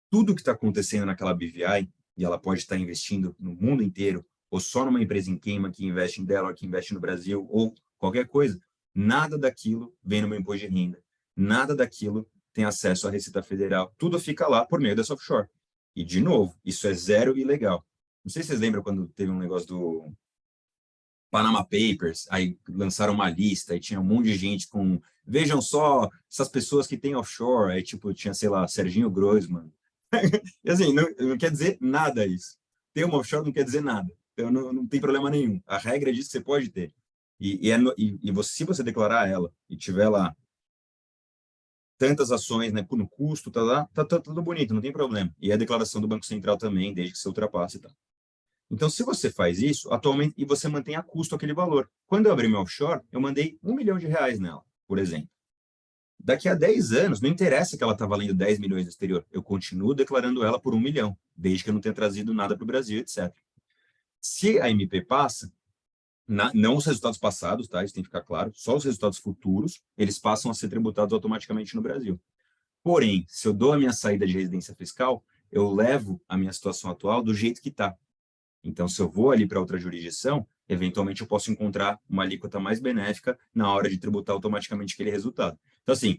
Tudo que está acontecendo naquela BVI, e ela pode estar investindo no mundo inteiro, ou só numa empresa em queima que investe em Delaware, que investe no Brasil, ou qualquer coisa, nada daquilo vem no meu imposto de renda. Nada daquilo tem acesso à Receita Federal. Tudo fica lá por meio dessa offshore. E, de novo, isso é zero ilegal. Não sei se vocês lembram quando teve um negócio do Panama Papers, aí lançaram uma lista e tinha um monte de gente com... Vejam só essas pessoas que têm offshore. Aí, tipo, tinha, sei lá, Serginho Groisman. E assim, não quer dizer nada isso. Ter uma offshore não quer dizer nada. Então, não tem problema nenhum. A regra diz que você pode ter. Se você declarar ela e tiver lá tantas ações, né, no custo, tá tudo bonito, não tem problema. E a declaração do Banco Central também, desde que você ultrapasse e tal. Então, se você faz isso, atualmente, e você mantém a custo aquele valor. Quando eu abri meu offshore, eu mandei R$1 milhão nela, por exemplo. Daqui a 10 anos, não interessa que ela está valendo 10 milhões no exterior, eu continuo declarando ela por 1 milhão, desde que eu não tenha trazido nada para o Brasil, etc. Se a MP passa, não os resultados passados, tá? Isso tem que ficar claro, só os resultados futuros, eles passam a ser tributados automaticamente no Brasil. Porém, se eu dou a minha saída de residência fiscal, eu levo a minha situação atual do jeito que está. Então, se eu vou ali para outra jurisdição, eventualmente eu posso encontrar uma alíquota mais benéfica na hora de tributar automaticamente aquele resultado. Então, assim,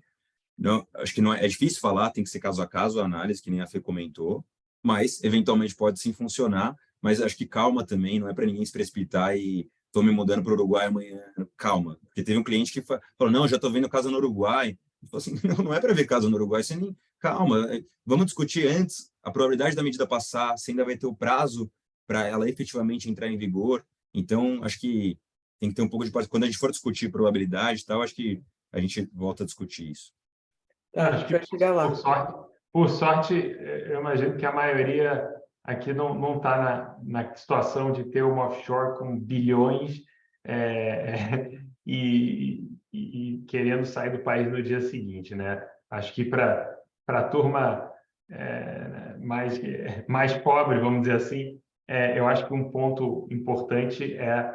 acho que não é difícil falar, tem que ser caso a caso a análise, que nem a Fê comentou, mas eventualmente pode sim funcionar, mas acho que calma também, não é para ninguém se precipitar e estou me mudando para o Uruguai amanhã, calma. Porque teve um cliente que falou, não, já estou vendo casa no Uruguai. Eu falei assim, não é para ver casa no Uruguai, você nem... Calma, vamos discutir antes a probabilidade da medida passar, se ainda vai ter o prazo para ela efetivamente entrar em vigor. Então, acho que tem que ter um pouco de... Quando a gente for discutir probabilidade e tal, acho que a gente volta a discutir isso. Tá, a gente vai chegar lá. Por sorte, eu imagino que a maioria aqui não está na situação de ter uma offshore com bilhões e querendo sair do país no dia seguinte, né? Acho que para a turma mais pobres, vamos dizer assim, eu acho que um ponto importante é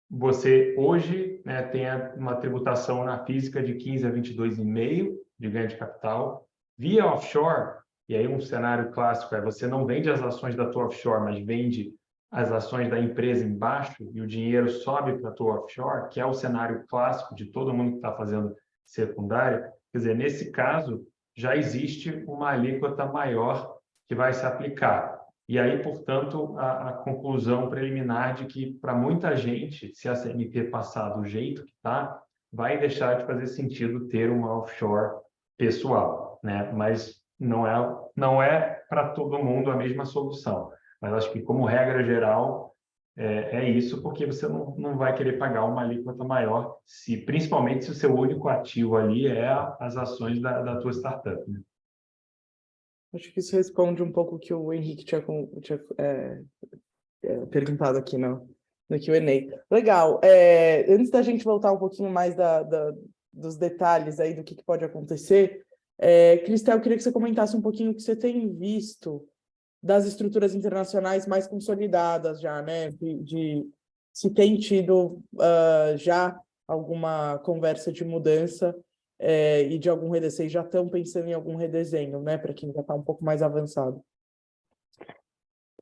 você hoje, né, tem uma tributação na física de 15 a 22,5% de ganho de capital. Via offshore, e aí um cenário clássico é você não vende as ações da tua offshore, mas vende as ações da empresa embaixo e o dinheiro sobe para a tua offshore, que é o cenário clássico de todo mundo que está fazendo secundária. Quer dizer, nesse caso, já existe uma alíquota maior que vai se aplicar. E aí, portanto, a conclusão preliminar de que, para muita gente, se a CMP passar do jeito que está, vai deixar de fazer sentido ter uma offshore pessoal, né? Mas não é para todo mundo a mesma solução. Mas acho que, como regra geral, é isso, porque você não vai querer pagar uma alíquota maior, principalmente se o seu único ativo ali é as ações da tua startup, né? Acho que isso responde um pouco o que o Henrique tinha perguntado aqui no Q&A. Legal. Antes da gente voltar um pouquinho mais dos detalhes aí do que pode acontecer, Cristel, eu queria que você comentasse um pouquinho o que você tem visto das estruturas internacionais mais consolidadas já, né? Se tem tido já alguma conversa de mudança e de algum redesenho, vocês já estão pensando em algum redesenho, né? Para quem já está um pouco mais avançado.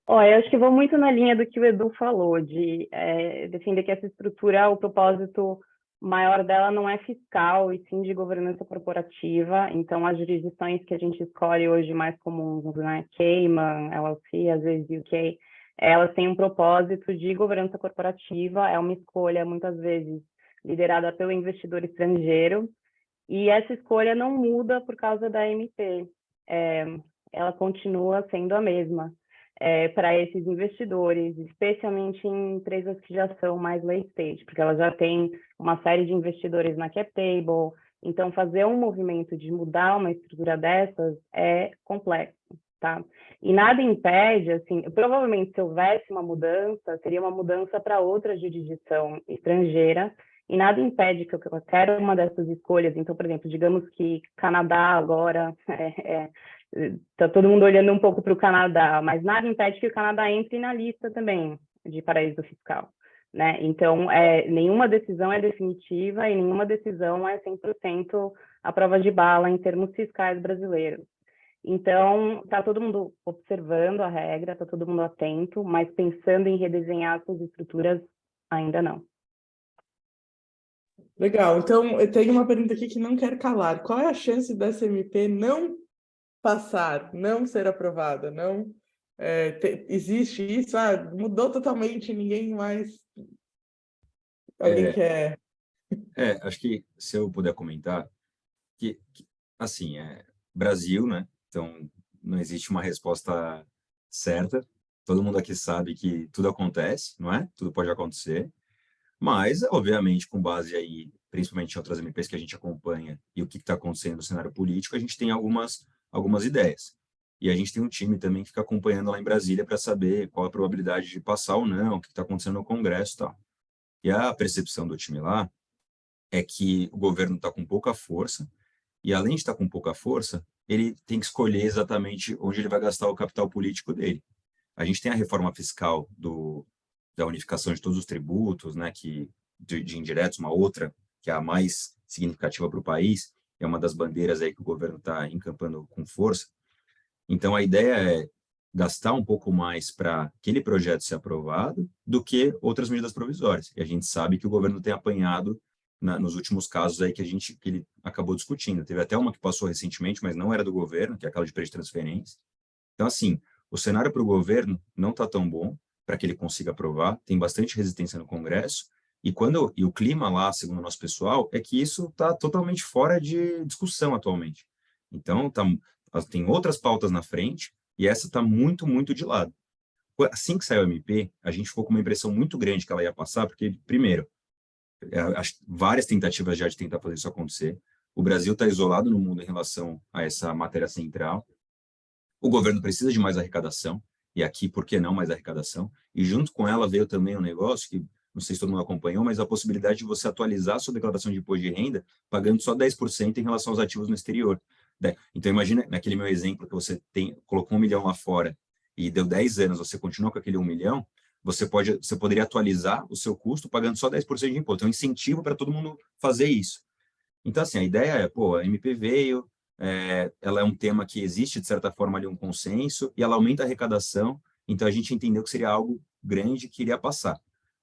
Eu acho que vou muito na linha do que o Edu falou, de defender que essa estrutura, o propósito maior dela não é fiscal, e sim de governança corporativa. Então, as jurisdições que a gente escolhe hoje mais comuns, né, Cayman, LLC, às vezes UK, elas têm um propósito de governança corporativa, é uma escolha, muitas vezes, liderada pelo investidor estrangeiro, e essa escolha não muda por causa da MP. Ela continua sendo a mesma. Para esses investidores, especialmente em empresas que já são mais late stage, porque elas já têm uma série de investidores na cap table. Então, fazer um movimento de mudar uma estrutura dessas é complexo, tá? E nada impede, assim, provavelmente se houvesse uma mudança, seria uma mudança para outra jurisdição estrangeira, e nada impede que qualquer uma dessas escolhas, então, por exemplo, digamos que Canadá agora está todo mundo olhando um pouco para o Canadá, mas nada impede que o Canadá entre na lista também de paraíso fiscal, né? Então, nenhuma decisão é definitiva e nenhuma decisão é 100% à prova de bala em termos fiscais brasileiros. Então, está todo mundo observando a regra, está todo mundo atento, mas pensando em redesenhar suas estruturas, ainda não. Legal. Então, eu tenho uma pergunta aqui que não quero calar. Qual é a chance da SMP não passar, não ser aprovada? Não existe isso? Mudou totalmente, ninguém mais... Alguém quer... Acho que, se eu puder comentar, que assim, Brasil, né? Então, não existe uma resposta certa. Todo mundo aqui sabe que tudo acontece, não é? Tudo pode acontecer. Mas, obviamente, com base aí, principalmente em outras MPs que a gente acompanha e o que está acontecendo no cenário político, a gente tem algumas ideias. E a gente tem um time também que fica acompanhando lá em Brasília para saber qual a probabilidade de passar ou não, o que está acontecendo no Congresso e tal. E a percepção do time lá é que o governo está com pouca força, e além de estar com pouca força, ele tem que escolher exatamente onde ele vai gastar o capital político dele. A gente tem a reforma fiscal da unificação de todos os tributos, né, de indiretos, uma outra, que é a mais significativa para o país, é uma das bandeiras aí que o governo está encampando com força. Então, a ideia é gastar um pouco mais para aquele projeto ser aprovado do que outras medidas provisórias. E a gente sabe que o governo tem apanhado nos últimos casos aí que ele acabou discutindo. Teve até uma que passou recentemente, mas não era do governo, que é aquela de preço de transferência. Então, assim, o cenário para o governo não está tão bom para que ele consiga aprovar, tem bastante resistência no Congresso, e o clima lá, segundo o nosso pessoal, é que isso está totalmente fora de discussão atualmente. Então, tem outras pautas na frente, e essa está muito, muito de lado. Assim que saiu a MP, a gente ficou com uma impressão muito grande que ela ia passar, porque, primeiro, várias tentativas já de tentar fazer isso acontecer, o Brasil está isolado no mundo em relação a essa matéria central, o governo precisa de mais arrecadação, e aqui, por que não mais arrecadação? E junto com ela veio também um negócio que, não sei se todo mundo acompanhou, mas a possibilidade de você atualizar a sua declaração de imposto de renda pagando só 10% em relação aos ativos no exterior. Então, imagina, naquele meu exemplo que você colocou 1 milhão lá fora e deu 10 anos, você continua com aquele 1 milhão, você poderia atualizar o seu custo pagando só 10% de imposto. É um incentivo para todo mundo fazer isso. Então, assim, a ideia é, pô, a MP veio, ela é um tema que existe, de certa forma, ali um consenso, e ela aumenta a arrecadação, então a gente entendeu que seria algo grande que iria passar.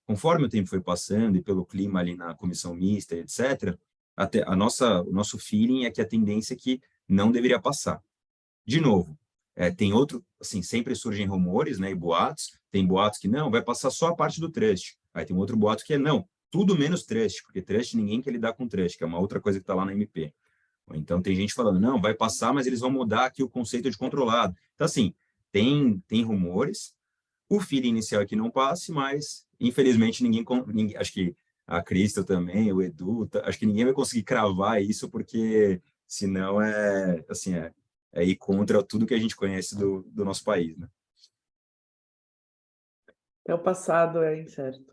Conforme o tempo foi passando e pelo clima ali na comissão mista, etc., até o nosso feeling é que a tendência é que não deveria passar. De novo, tem outro, assim, sempre surgem rumores, né, e boatos, tem boatos que não, vai passar só a parte do trust, aí tem outro boato que é não, tudo menos trust, porque trust ninguém quer lidar com trust, que é uma outra coisa que está lá na MP. Então tem gente falando, não, vai passar, mas eles vão mudar aqui o conceito de controlado. Então, assim, tem rumores, o feeling inicial é que não passe, mas infelizmente ninguém acho que a Crystal também, o Edu, acho que ninguém vai conseguir cravar isso, porque senão assim, é ir contra tudo que a gente conhece do nosso país, né? Até o passado é incerto.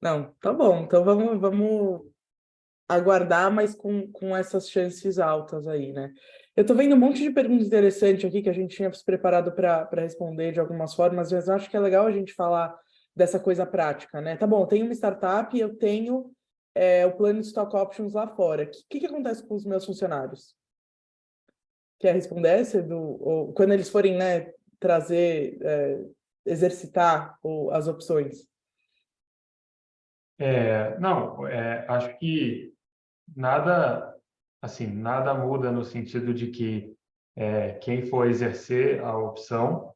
Não, tá bom. Então vamos aguardar, mas com essas chances altas aí, né? Eu tô vendo um monte de perguntas interessantes aqui que a gente tinha se preparado para responder de algumas formas, mas eu acho que é legal a gente falar dessa coisa prática, né? Tá bom, eu tenho uma startup e eu tenho o plano de stock options lá fora. O que acontece com os meus funcionários? Quer responder essa, Edu? Ou quando eles forem, né, trazer, exercitar as opções? Não, acho que nada, assim, nada muda no sentido de que quem for exercer a opção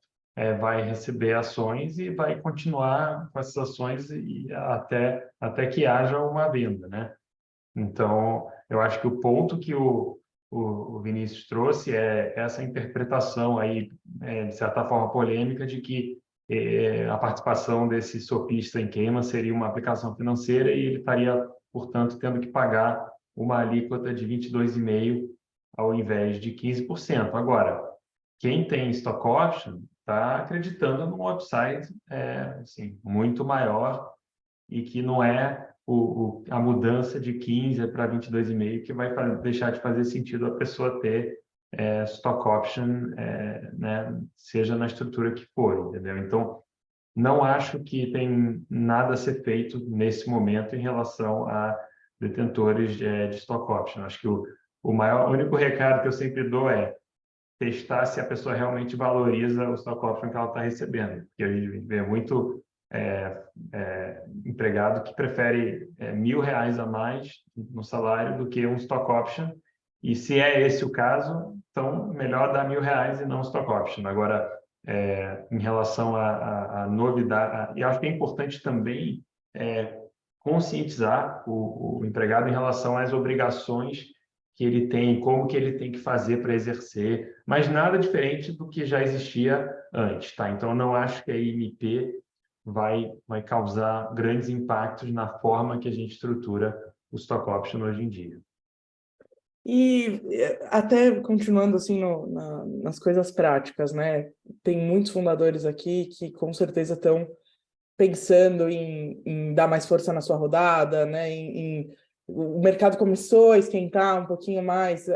vai receber ações e vai continuar com essas ações e até que haja uma venda, né? Então, eu acho que o ponto que o Vinícius trouxe é essa interpretação aí, de certa forma polêmica, de que a participação desse sopista em Cayman seria uma aplicação financeira e ele estaria, portanto, tendo que pagar uma alíquota de 22,5% ao invés de 15%. Agora, quem tem stock option está acreditando num upside assim, muito maior e que não é a mudança de 15 para 22,5 que vai deixar de fazer sentido a pessoa ter stock option, né, seja na estrutura que for, entendeu? Então, não acho que tem nada a ser feito nesse momento em relação a detentores de stock option. Acho que o único recado que eu sempre dou é testar se a pessoa realmente valoriza o stock option que ela está recebendo. Porque a gente vê muito empregado que prefere R$ 1.000 a mais no salário do que um stock option. E se é esse o caso, então melhor dar R$ 1.000 e não stock option. Agora, em relação à novidade, e acho que é importante também conscientizar o empregado em relação às obrigações que ele tem, como que ele tem que fazer para exercer, mas nada diferente do que já existia antes, tá? Então, não acho que a IMP vai causar grandes impactos na forma que a gente estrutura o stock option hoje em dia. E até continuando assim nas coisas práticas, né? Tem muitos fundadores aqui que com certeza estão pensando em dar mais força na sua rodada, né? O mercado começou a esquentar um pouquinho mais.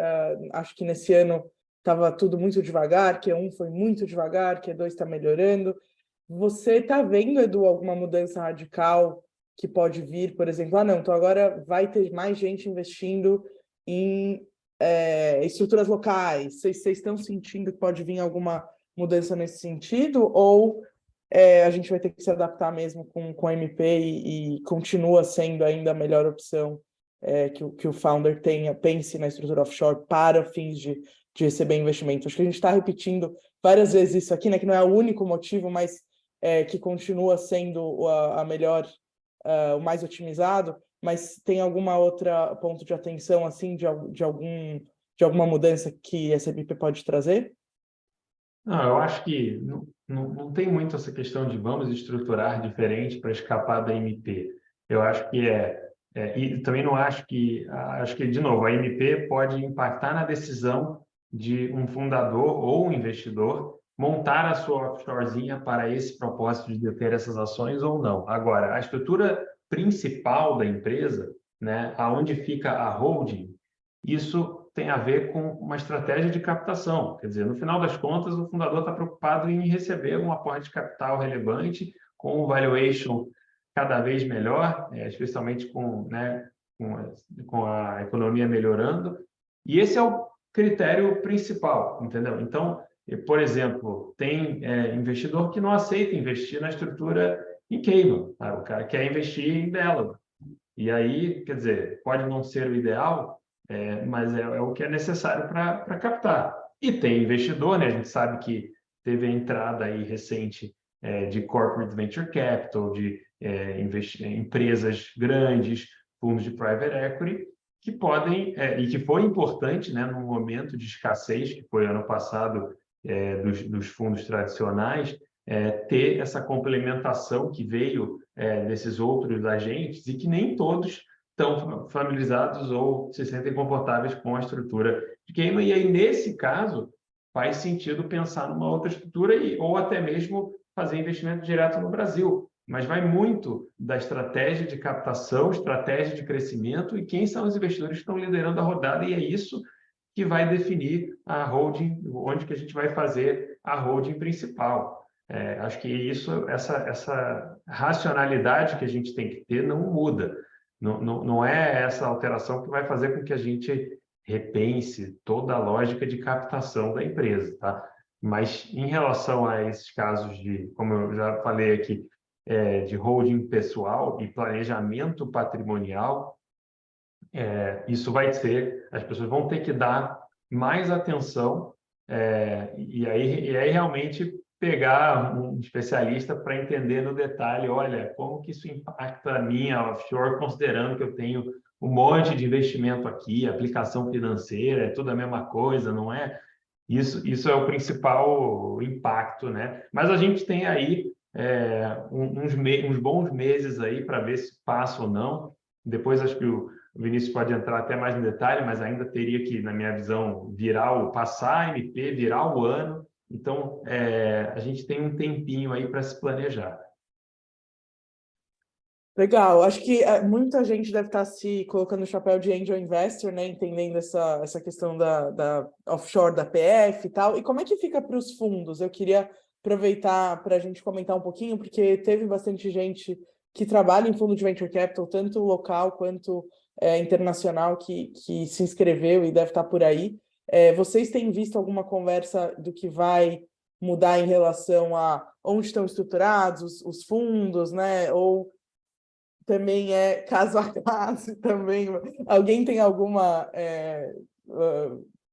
Acho que nesse ano estava tudo muito devagar, Q1 foi muito devagar, Q2 está melhorando. Você está vendo, Edu, alguma mudança radical que pode vir, por exemplo, não, então agora vai ter mais gente investindo em estruturas locais. Vocês estão sentindo que pode vir alguma mudança nesse sentido? Ou a gente vai ter que se adaptar mesmo com a MP e continua sendo ainda a melhor opção que o founder pense na estrutura offshore para fins de receber investimento? Acho que a gente está repetindo várias vezes isso aqui, né, que não é o único motivo, mas que continua sendo a melhor, o mais otimizado, mas tem alguma outra ponto de atenção, assim, de alguma mudança que essa MP pode trazer? Não, eu acho que não tem muito essa questão de vamos estruturar diferente para escapar da MP. Eu acho que e também não acho que, de novo, a MP pode impactar na decisão de um fundador ou um investidor montar a sua offshorezinha para esse propósito de deter essas ações ou não. Agora, a estrutura principal da empresa, né, aonde fica a holding, isso tem a ver com uma estratégia de captação. Quer dizer, no final das contas, o fundador está preocupado em receber um aporte de capital relevante, com um valuation cada vez melhor, especialmente com, né, com a economia melhorando. E esse é o critério principal, entendeu? Então, por exemplo, tem investidor que não aceita investir na estrutura em Cayman. O cara quer investir em Delaware. E aí, quer dizer, pode não ser o ideal, mas é o que é necessário para captar. E tem investidor, né? A gente sabe que teve a entrada aí recente de corporate venture capital, de empresas grandes, fundos de private equity, que podem, e que foi importante, né, num momento de escassez, que foi ano passado, dos fundos tradicionais, ter essa complementação que veio desses outros agentes e que nem todos estão familiarizados ou se sentem confortáveis com a estrutura de Cayman. E aí, nesse caso, faz sentido pensar numa outra estrutura ou até mesmo fazer investimento direto no Brasil. Mas vai muito da estratégia de captação, estratégia de crescimento e quem são os investidores que estão liderando a rodada, e é isso que vai definir a holding, onde que a gente vai fazer a holding principal. Acho que essa racionalidade que a gente tem que ter não muda. Não é essa alteração que vai fazer com que a gente repense toda a lógica de captação da empresa, tá? Mas em relação a esses casos de, como eu já falei aqui, de holding pessoal e planejamento patrimonial, isso vai ser, as pessoas vão ter que dar mais atenção e aí realmente pegar um especialista para entender no detalhe, olha, como que isso impacta a minha offshore, considerando que eu tenho um monte de investimento aqui, aplicação financeira, é tudo a mesma coisa, não é? Isso é o principal impacto, né? Mas a gente tem aí uns bons meses aí para ver se passa ou não. Depois acho que o Vinícius pode entrar até mais no detalhe, mas ainda teria que, na minha visão, passar a MP, virar o ano. Então, a gente tem um tempinho aí para se planejar. Legal, acho que muita gente deve estar se colocando no chapéu de angel investor, né? Entendendo essa questão da offshore, da PF e tal. E como é que fica para os fundos? Eu queria aproveitar para a gente comentar um pouquinho, porque teve bastante gente que trabalha em fundo de venture capital, tanto local quanto internacional, que se inscreveu e deve estar por aí. Vocês têm visto alguma conversa do que vai mudar em relação a onde estão estruturados os fundos, né? Ou também é caso a caso também. Alguém tem alguma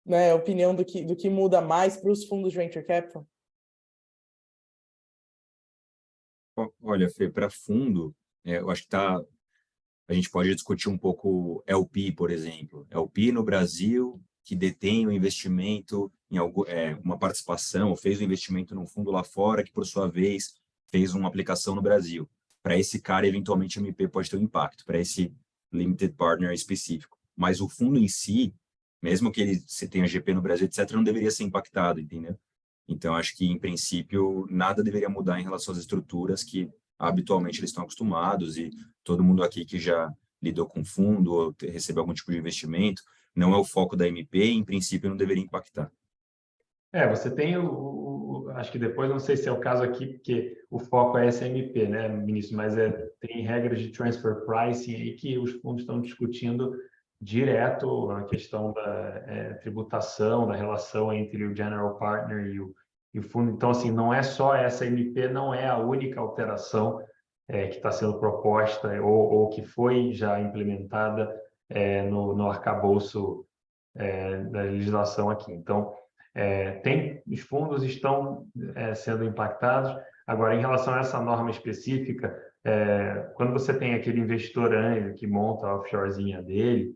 né, opinião do que muda mais para os fundos de venture capital? Olha, Fê, para fundo, eu acho que a gente pode discutir um pouco LP, por exemplo. LP no Brasil, que detém o investimento em uma participação, ou fez o investimento num fundo lá fora, que, por sua vez, fez uma aplicação no Brasil. Para esse cara, eventualmente, a MP pode ter um impacto, para esse limited partner específico. Mas o fundo em si, mesmo que você tenha GP no Brasil, etc., não deveria ser impactado, entendeu? Então, acho que, em princípio, nada deveria mudar em relação às estruturas que habitualmente eles estão acostumados, e todo mundo aqui que já lidou com fundo ou recebeu algum tipo de investimento, não é o foco da MP, em princípio, não deveria impactar. Você tem acho que depois, não sei se é o caso aqui, porque o foco é SMP, né, ministro, mas tem regras de transfer pricing aí que os fundos estão discutindo direto a questão da tributação, da relação entre o general partner e o fundo. Então, assim, não é só essa MP, não é a única alteração que está sendo proposta ou que foi já implementada no arcabouço da legislação aqui. Então, os fundos estão sendo impactados. Agora, em relação a essa norma específica, quando você tem aquele investidor anjo que monta a offshorezinha dele,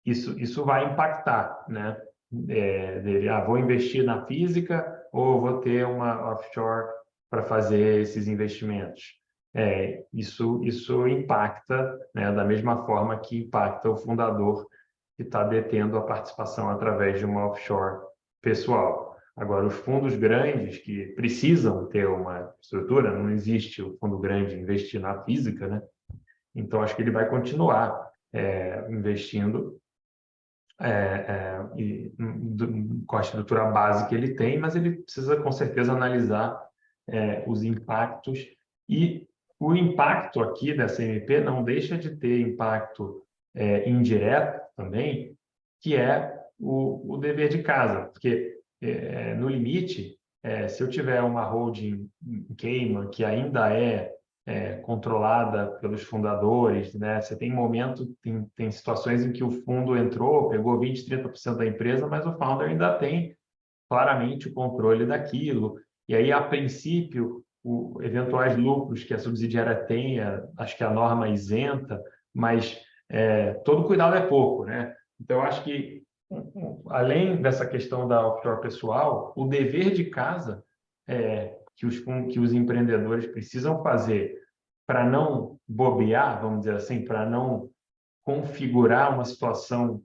isso vai impactar, né? Dele, vou investir na física ou vou ter uma offshore para fazer esses investimentos? Isso impacta, né, da mesma forma que impacta o fundador que está detendo a participação através de uma offshore pessoal. Agora, os fundos grandes que precisam ter uma estrutura, não existe o fundo grande investir na física, né? Então, acho que ele vai continuar investindo com a estrutura base que ele tem, mas ele precisa, com certeza, analisar os impactos. E o impacto aqui dessa MP não deixa de ter impacto indireto também, que é o dever de casa, porque, no limite, se eu tiver uma holding em Cayman que ainda é controlada pelos fundadores, né? Você tem tem situações em que o fundo entrou, pegou 20, 30% da empresa, mas o founder ainda tem claramente o controle daquilo. E aí, a princípio, eventuais lucros que a subsidiária tenha, acho que a norma isenta, mas todo cuidado é pouco, né? Então, eu acho que, além dessa questão da offshore pessoal, o dever de casa que os empreendedores precisam fazer para não bobear, vamos dizer assim, para não configurar uma situação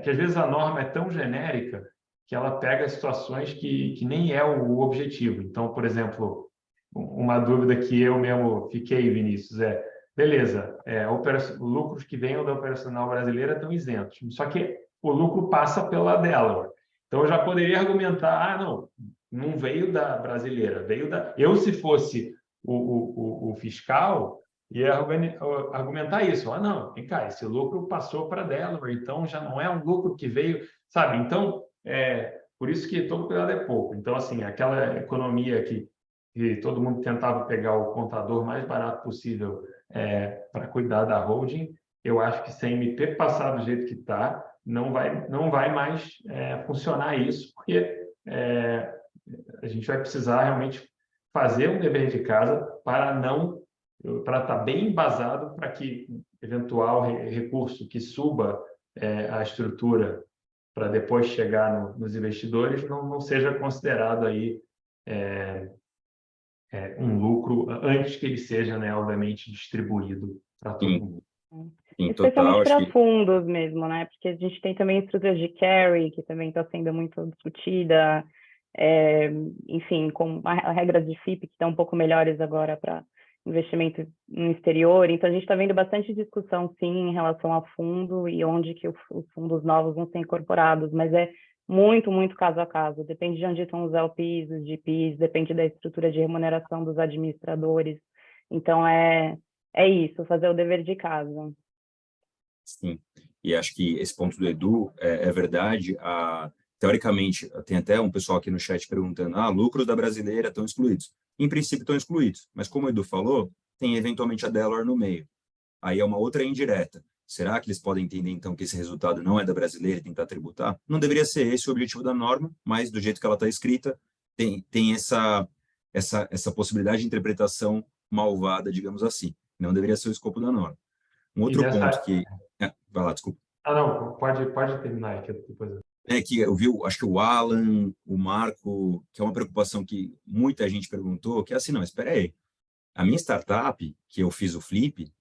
que às vezes a norma é tão genérica que ela pega situações que nem é o objetivo. Então, por exemplo, uma dúvida que eu mesmo fiquei, Vinícius, beleza, lucros que venham da operacional brasileira estão isentos, só que o lucro passa pela Delaware. Então, eu já poderia argumentar, não veio da brasileira, veio da... Eu, se fosse o fiscal, ia argumentar isso. Não, vem cá, esse lucro passou para a Delaware, então já não é um lucro que veio, sabe? Então, por isso que todo cuidado é pouco. Então, assim, aquela economia que todo mundo tentava pegar o contador mais barato possível para cuidar da holding, eu acho que se a MP passar do jeito que está, não vai mais funcionar isso, porque a gente vai precisar realmente fazer um dever de casa para estar bem embasado para que eventual recurso que suba a estrutura para depois chegar nos investidores não seja considerado aí um lucro antes que ele seja, né, obviamente, distribuído para todo mundo. Em Especialmente total, acho para que fundos mesmo, né? Porque a gente tem também estruturas de carry, que também está sendo muito discutida, enfim, com regras de FIP que estão um pouco melhores agora para investimento no exterior. Então, a gente está vendo bastante discussão, sim, em relação a fundo e onde que os fundos novos vão ser incorporados, mas é muito, muito caso a caso. Depende de onde estão os LPs, os GPs, depende da estrutura de remuneração dos administradores. Então, é isso, fazer o dever de casa. sim. E acho que esse ponto do Edu é verdade. Teoricamente, tem até um pessoal aqui no chat perguntando: lucros da brasileira estão excluídos. Em princípio, estão excluídos, mas como o Edu falou, tem eventualmente a Delaware no meio. Aí é uma outra indireta. Será que eles podem entender, então, que esse resultado não é da brasileira e tentar tributar? Não deveria ser esse o objetivo da norma, mas do jeito que ela está escrita, tem essa possibilidade de interpretação malvada, digamos assim. Não deveria ser o escopo da norma. Um outro ponto que... vai lá, desculpa. Não, pode terminar aqui depois. Que eu vi, acho que o Alan, o Marco, que é uma preocupação que muita gente perguntou, que é assim, não, espera aí. A minha startup, que eu fiz o flip,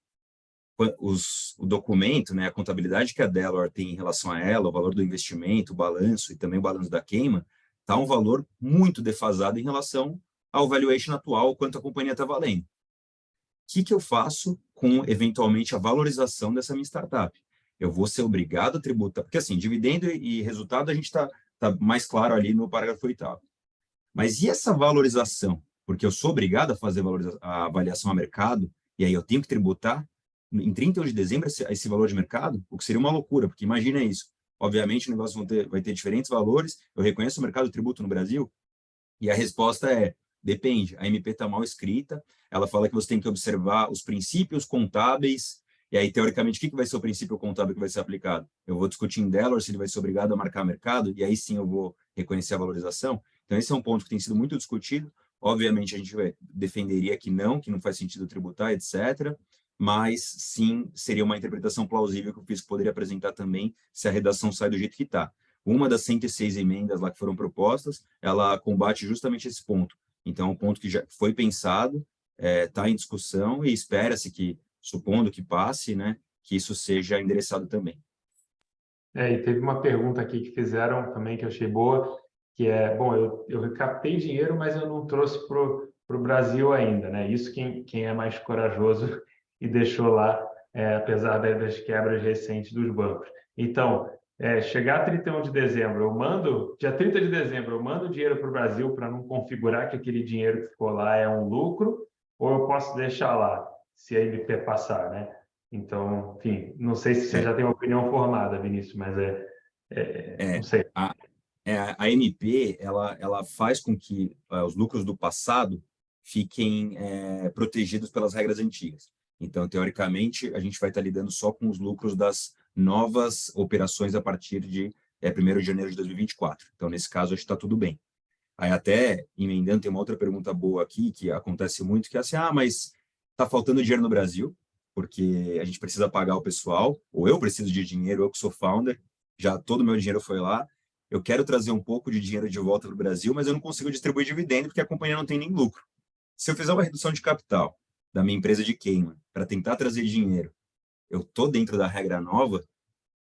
o documento, né, a contabilidade que a Delaware tem em relação a ela, o valor do investimento, o balanço e também o balanço da Cayman, está um valor muito defasado em relação ao valuation atual, quanto a companhia está valendo. O que eu faço com, eventualmente, a valorização dessa minha startup? Eu vou ser obrigado a tributar, porque assim, dividendo e resultado a gente está mais claro ali no parágrafo 8º. Mas e essa valorização? Porque eu sou obrigado a fazer a avaliação a mercado, e aí eu tenho que tributar em 31 de dezembro esse valor de mercado, o que seria uma loucura, porque imagina isso. Obviamente o negócio vai ter diferentes valores, eu reconheço o mercado de tributo no Brasil, e a resposta é: depende, a MP está mal escrita, ela fala que você tem que observar os princípios contábeis, e aí, teoricamente, o que vai ser o princípio contábil que vai ser aplicado? Eu vou discutir em Delaware se ele vai ser obrigado a marcar mercado, e aí sim eu vou reconhecer a valorização. Então, esse é um ponto que tem sido muito discutido. Obviamente, a gente defenderia que não faz sentido tributar, etc., mas sim, seria uma interpretação plausível que o fisco poderia apresentar também se a redação sai do jeito que está. Uma das 106 emendas lá que foram propostas, ela combate justamente esse ponto. Então, é um ponto que já foi pensado, está em discussão e espera-se que, supondo que passe, né, que isso seja endereçado também. E teve uma pergunta aqui que fizeram também que eu achei boa, que bom, eu recaptei dinheiro, mas eu não trouxe para o Brasil ainda, né? Isso quem é mais corajoso e deixou lá, apesar das quebras recentes dos bancos. Então, chegar a 31 de dezembro, dia 30 de dezembro, eu mando o dinheiro para o Brasil para não configurar que aquele dinheiro que ficou lá é um lucro, ou eu posso deixar lá, se a MP passar, né? Então, enfim, não sei se você É, já tem uma opinião formada, Vinícius, mas não é, sei. a MP, ela faz com que os lucros do passado fiquem protegidos pelas regras antigas. Então, teoricamente, a gente vai estar lidando só com os lucros das novas operações a partir de 1º de janeiro de 2024. Então, nesse caso, acho que está tudo bem. Aí até, emendando, tem uma outra pergunta boa aqui, que acontece muito, que é assim, mas está faltando dinheiro no Brasil, porque a gente precisa pagar o pessoal, ou eu preciso de dinheiro, eu que sou founder, já todo o meu dinheiro foi lá, eu quero trazer um pouco de dinheiro de volta para o Brasil, mas eu não consigo distribuir dividendo, porque a companhia não tem nem lucro. Se eu fizer uma redução de capital da minha empresa de Cayman para tentar trazer dinheiro, eu estou dentro da regra nova,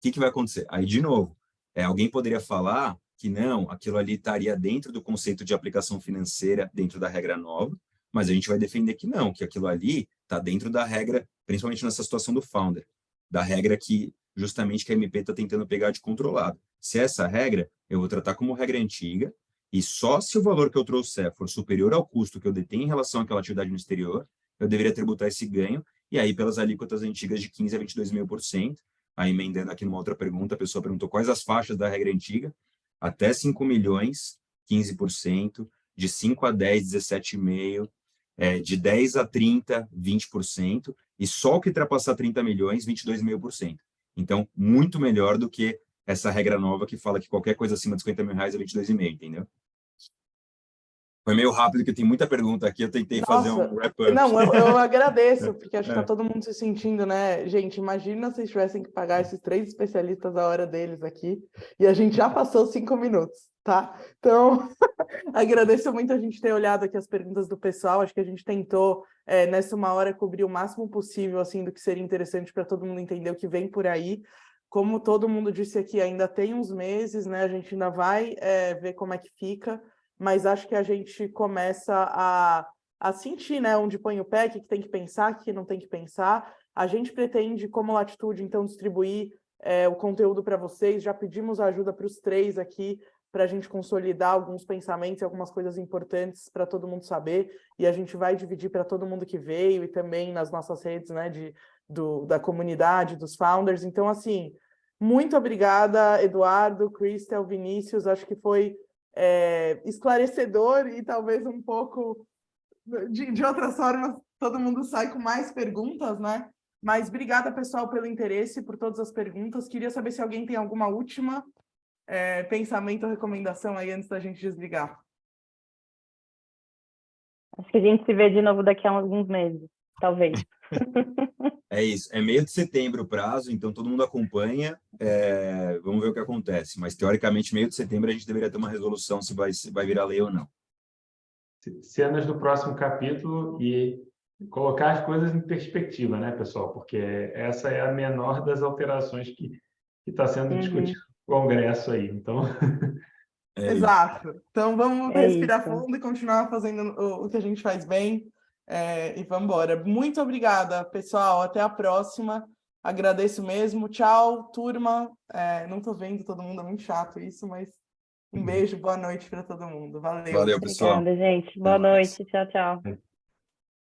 que vai acontecer? Aí, de novo, alguém poderia falar que não, aquilo ali estaria dentro do conceito de aplicação financeira, dentro da regra nova, mas a gente vai defender que não, que aquilo ali está dentro da regra, principalmente nessa situação do founder, da regra que justamente que a MP está tentando pegar de controlado. Se é essa regra, eu vou tratar como regra antiga, e só se o valor que eu trouxer for superior ao custo que eu detenho em relação àquela atividade no exterior, eu deveria tributar esse ganho, e aí pelas alíquotas antigas de 15 a 22.000%. Aí, emendando aqui numa outra pergunta, a pessoa perguntou quais as faixas da regra antiga. Até 5 milhões, 15%, de 5 a 10, 17,5%, de 10 a 30, 20%, e só o que ultrapassar 30 milhões, 22,5%. Então, muito melhor do que essa regra nova que fala que qualquer coisa acima de R$ 50.000 é 22,5%, entendeu? Foi meio rápido, que tem muita pergunta aqui, eu tentei fazer Nossa, um wrap-up. não, eu agradeço, porque acho que tá todo mundo se sentindo, né? Gente, imagina se tivessem que pagar esses 3 especialistas a hora deles aqui, e a gente já passou 5 minutos, tá? Então, agradeço muito a gente ter olhado aqui as perguntas do pessoal, acho que a gente tentou, nessa 1 hora, cobrir o máximo possível, assim, do que seria interessante para todo mundo entender o que vem por aí. Como todo mundo disse aqui, ainda tem uns meses, né? A gente ainda vai ver como é que fica, mas acho que a gente começa a sentir, né, onde põe o pé, o que tem que pensar, o que não tem que pensar. A gente pretende, como Latitude, então, distribuir o conteúdo para vocês. Já pedimos ajuda para os 3 aqui, para a gente consolidar alguns pensamentos e algumas coisas importantes para todo mundo saber. E a gente vai dividir para todo mundo que veio e também nas nossas redes, né, da comunidade, dos founders. Então, assim, muito obrigada, Eduardo, Crystal, Vinícius. Acho que foi esclarecedor e talvez um pouco, de outras formas, todo mundo sai com mais perguntas, né? Mas obrigada, pessoal, pelo interesse, por todas as perguntas. Queria saber se alguém tem alguma última pensamento ou recomendação aí antes da gente desligar. Acho que a gente se vê de novo daqui a alguns meses, talvez. É isso, é meio de setembro o prazo, então todo mundo acompanha, vamos ver o que acontece. Mas, teoricamente, meio de setembro a gente deveria ter uma resolução se vai virar lei ou não. Cenas do próximo capítulo e colocar as coisas em perspectiva, né, pessoal? Porque essa é a menor das alterações que está sendo discutida no Congresso aí. Então, Exato. Então vamos respirar isso. fundo e continuar fazendo o que a gente faz bem. E vamos embora. Muito obrigada, pessoal. Até a próxima. Agradeço mesmo. Tchau, turma. Não tô vendo todo mundo, é muito chato isso, mas um beijo, boa noite para todo mundo. Valeu. Valeu, pessoal. Obrigada, gente. Até Boa mais. noite. Tchau, tchau.